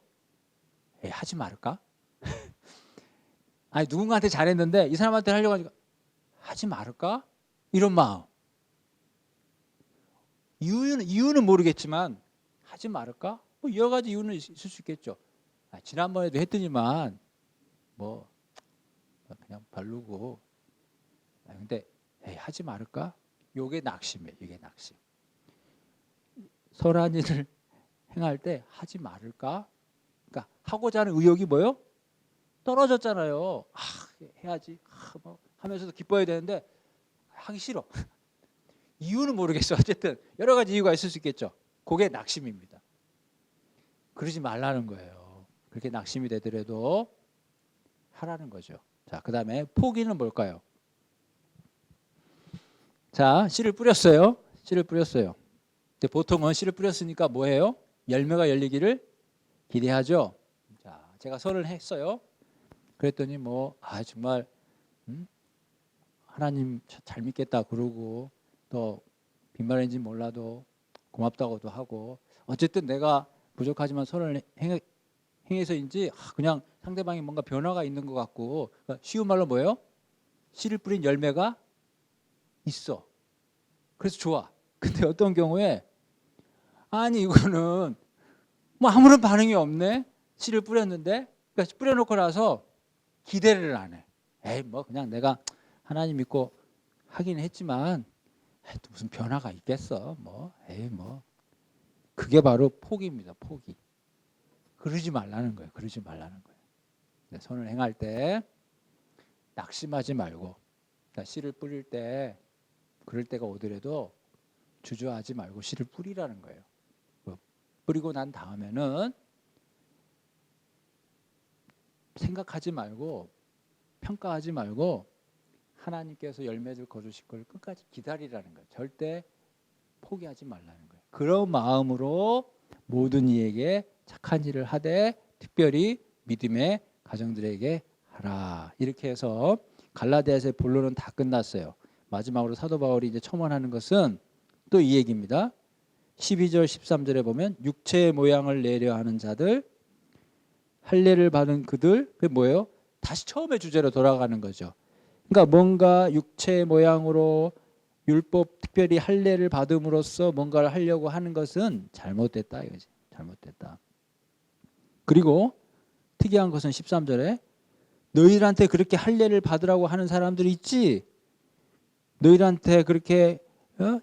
하지 말까? 아니, 누군가한테 잘했는데 이 사람한테 하려고 하니까 하지 말까? 이런 마음. 이유는 모르겠지만 하지 말까? 뭐 여러 가지 이유는 있을 수 있겠죠. 지난번에도 했더니만 뭐 그냥 별로고. 근데 하지 말까? 요게 낙심이에요. 이게 낙심. 선한 일을 행할 때 하지 말까? 그러니까 하고자 하는 의욕이 뭐요? 떨어졌잖아요. 해야지. 뭐 하면서도 기뻐야 되는데 하기 싫어. 이유는 모르겠어. 어쨌든 여러 가지 이유가 있을 수 있겠죠. 그게 낙심입니다. 그러지 말라는 거예요. 그렇게 낙심이 되더라도 하라는 거죠. 자, 그 다음에 포기는 뭘까요? 자, 씨를 뿌렸어요. 씨를 뿌렸어요. 근데 보통은 씨를 뿌렸으니까 뭐예요? 열매가 열리기를 기대하죠. 자, 제가 선을 했어요. 그랬더니 정말 하나님 잘 믿겠다 그러고 또 빈말인지 몰라도 고맙다고도 하고 어쨌든 내가 부족하지만 선을 행해서인지 그냥 상대방이 뭔가 변화가 있는 것 같고 그러니까 쉬운 말로 뭐예요? 씨를 뿌린 열매가 있어. 그래서 좋아. 근데 어떤 경우에 아니 이거는 뭐 아무런 반응이 없네. 씨를 뿌렸는데 그러니까 뿌려놓고 나서 기대를 안 해. 뭐 그냥 내가 하나님 믿고 하긴 했지만 또 무슨 변화가 있겠어. 뭐 그게 바로 포기입니다. 포기. 그러지 말라는 거예요. 그러지 말라는 거예요. 선을 행할 때 낙심하지 말고 그러니까 씨를 뿌릴 때 그럴 때가 오더라도 주저하지 말고 씨를 뿌리라는 거예요. 뿌리고 난 다음에는 생각하지 말고 평가하지 말고 하나님께서 열매를 거두실 걸 끝까지 기다리라는 거예요. 절대 포기하지 말라는 거예요. 그런 마음으로 모든 이에게 착한 일을 하되 특별히 믿음의 가정들에게 하라. 이렇게 해서 갈라디아서의 본론은 다 끝났어요. 마지막으로 사도 바울이 이제 첨언하는 것은 또 이 얘기입니다. 12절 13절에 보면 육체의 모양을 내려 하는 자들 할례를 받은 그들 그게 뭐예요? 다시 처음의 주제로 돌아가는 거죠. 그러니까 뭔가 육체의 모양으로 율법 특별히 할례를 받음으로써 뭔가를 하려고 하는 것은 잘못됐다 이거지. 잘못됐다. 그리고 특이한 것은 13절에 너희들한테 그렇게 할례를 받으라고 하는 사람들이 있지. 너희들한테 그렇게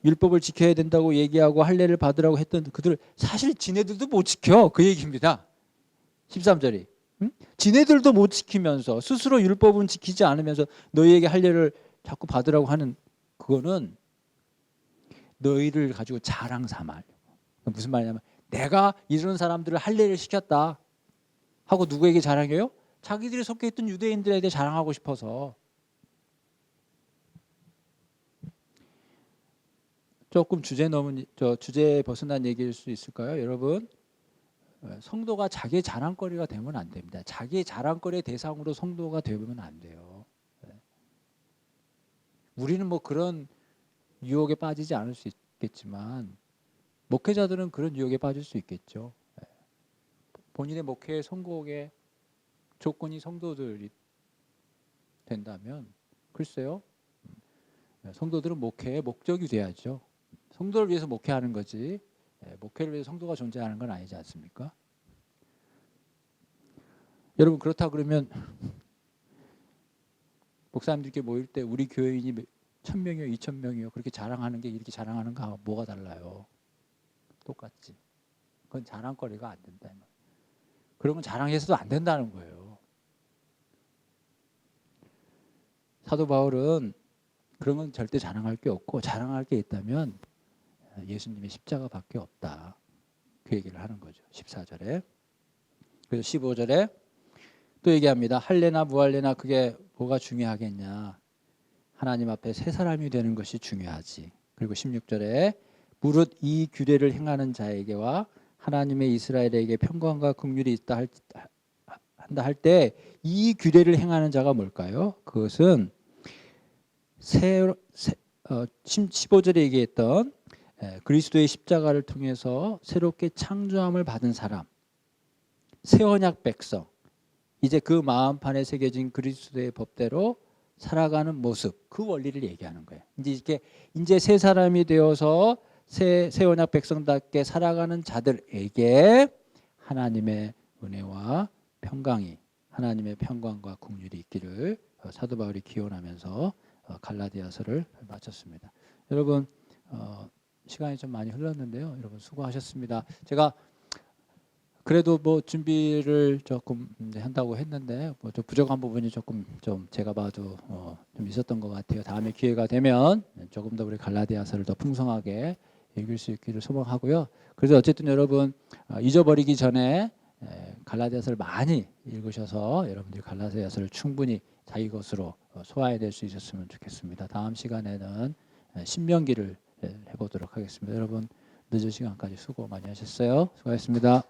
율법을 지켜야 된다고 얘기하고 할례를 받으라고 했던 그들 사실 지네들도 못 지켜. 그 얘기입니다. 13절이. 지네들도 못 지키면서 스스로 율법은 지키지 않으면서 너희에게 할례를 자꾸 받으라고 하는 그거는 너희를 가지고 자랑 삼아. 무슨 말이냐면 내가 이런 사람들을 할례를 시켰다 하고 누구에게 자랑해요? 자기들이 속해 있던 유대인들에게 자랑하고 싶어서. 조금 주제에 벗어난 얘기일 수 있을까요? 여러분, 성도가 자기의 자랑거리가 되면 안 됩니다. 자기의 자랑거리의 대상으로 성도가 되면 안 돼요. 우리는 뭐 그런 유혹에 빠지지 않을 수 있겠지만 목회자들은 그런 유혹에 빠질 수 있겠죠. 본인의 목회의 성공의 조건이 성도들이 된다면 글쎄요. 성도들은 목회의 목적이 돼야죠. 성도를 위해서 목회하는 거지 목회를 위해서 성도가 존재하는 건 아니지 않습니까? 여러분 그렇다 그러면 목사님들께 모일 때 우리 교인이 1,000명이요 2,000명이요 그렇게 자랑하는 게 이렇게 자랑하는 거하고 뭐가 달라요? 똑같지. 그건 자랑거리가 안 된다. 그런 건 자랑해서도 안 된다는 거예요. 사도 바울은 그런 건 절대 자랑할 게 없고 자랑할 게 있다면 예수님의 십자가밖에 없다. 그 얘기를 하는 거죠. 14절에. 그래서 15절에 또 얘기합니다. 할례나 무할례나 그게 뭐가 중요하겠냐. 하나님 앞에 새 사람이 되는 것이 중요하지. 그리고 16절에 무릇 이 규례를 행하는 자에게와 하나님의 이스라엘에게 평강과 긍휼이 있다 한다 할 때 이 규례를 행하는 자가 뭘까요? 그것은 15절에 얘기했던 그리스도의 십자가를 통해서 새롭게 창조함을 받은 사람, 새 언약 백성, 이제 그 마음판에 새겨진 그리스도의 법대로 살아가는 모습, 그 원리를 얘기하는 거예요. 이제 새 사람이 되어서 새 언약 백성답게 살아가는 자들에게 하나님의 은혜와 평강이, 하나님의 평강과 긍휼이 있기를 사도 바울이 기원하면서 갈라디아서를 마쳤습니다. 여러분 시간이 좀 많이 흘렀는데요. 여러분 수고하셨습니다. 제가 그래도 뭐 준비를 조금 한다고 했는데 뭐 좀 부족한 부분이 조금 좀 제가 봐도 좀 있었던 것 같아요. 다음에 기회가 되면 조금 더 우리 갈라디아서를 더 풍성하게 읽을 수 있기를 소망하고요. 그래서 어쨌든 여러분 잊어버리기 전에 갈라디아서를 많이 읽으셔서 여러분들이 갈라디아서를 충분히 자기 것으로 소화해낼 수 있었으면 좋겠습니다. 다음 시간에는 신명기를 해보도록 하겠습니다. 여러분 늦은 시간까지 수고 많이 하셨어요. 수고하셨습니다.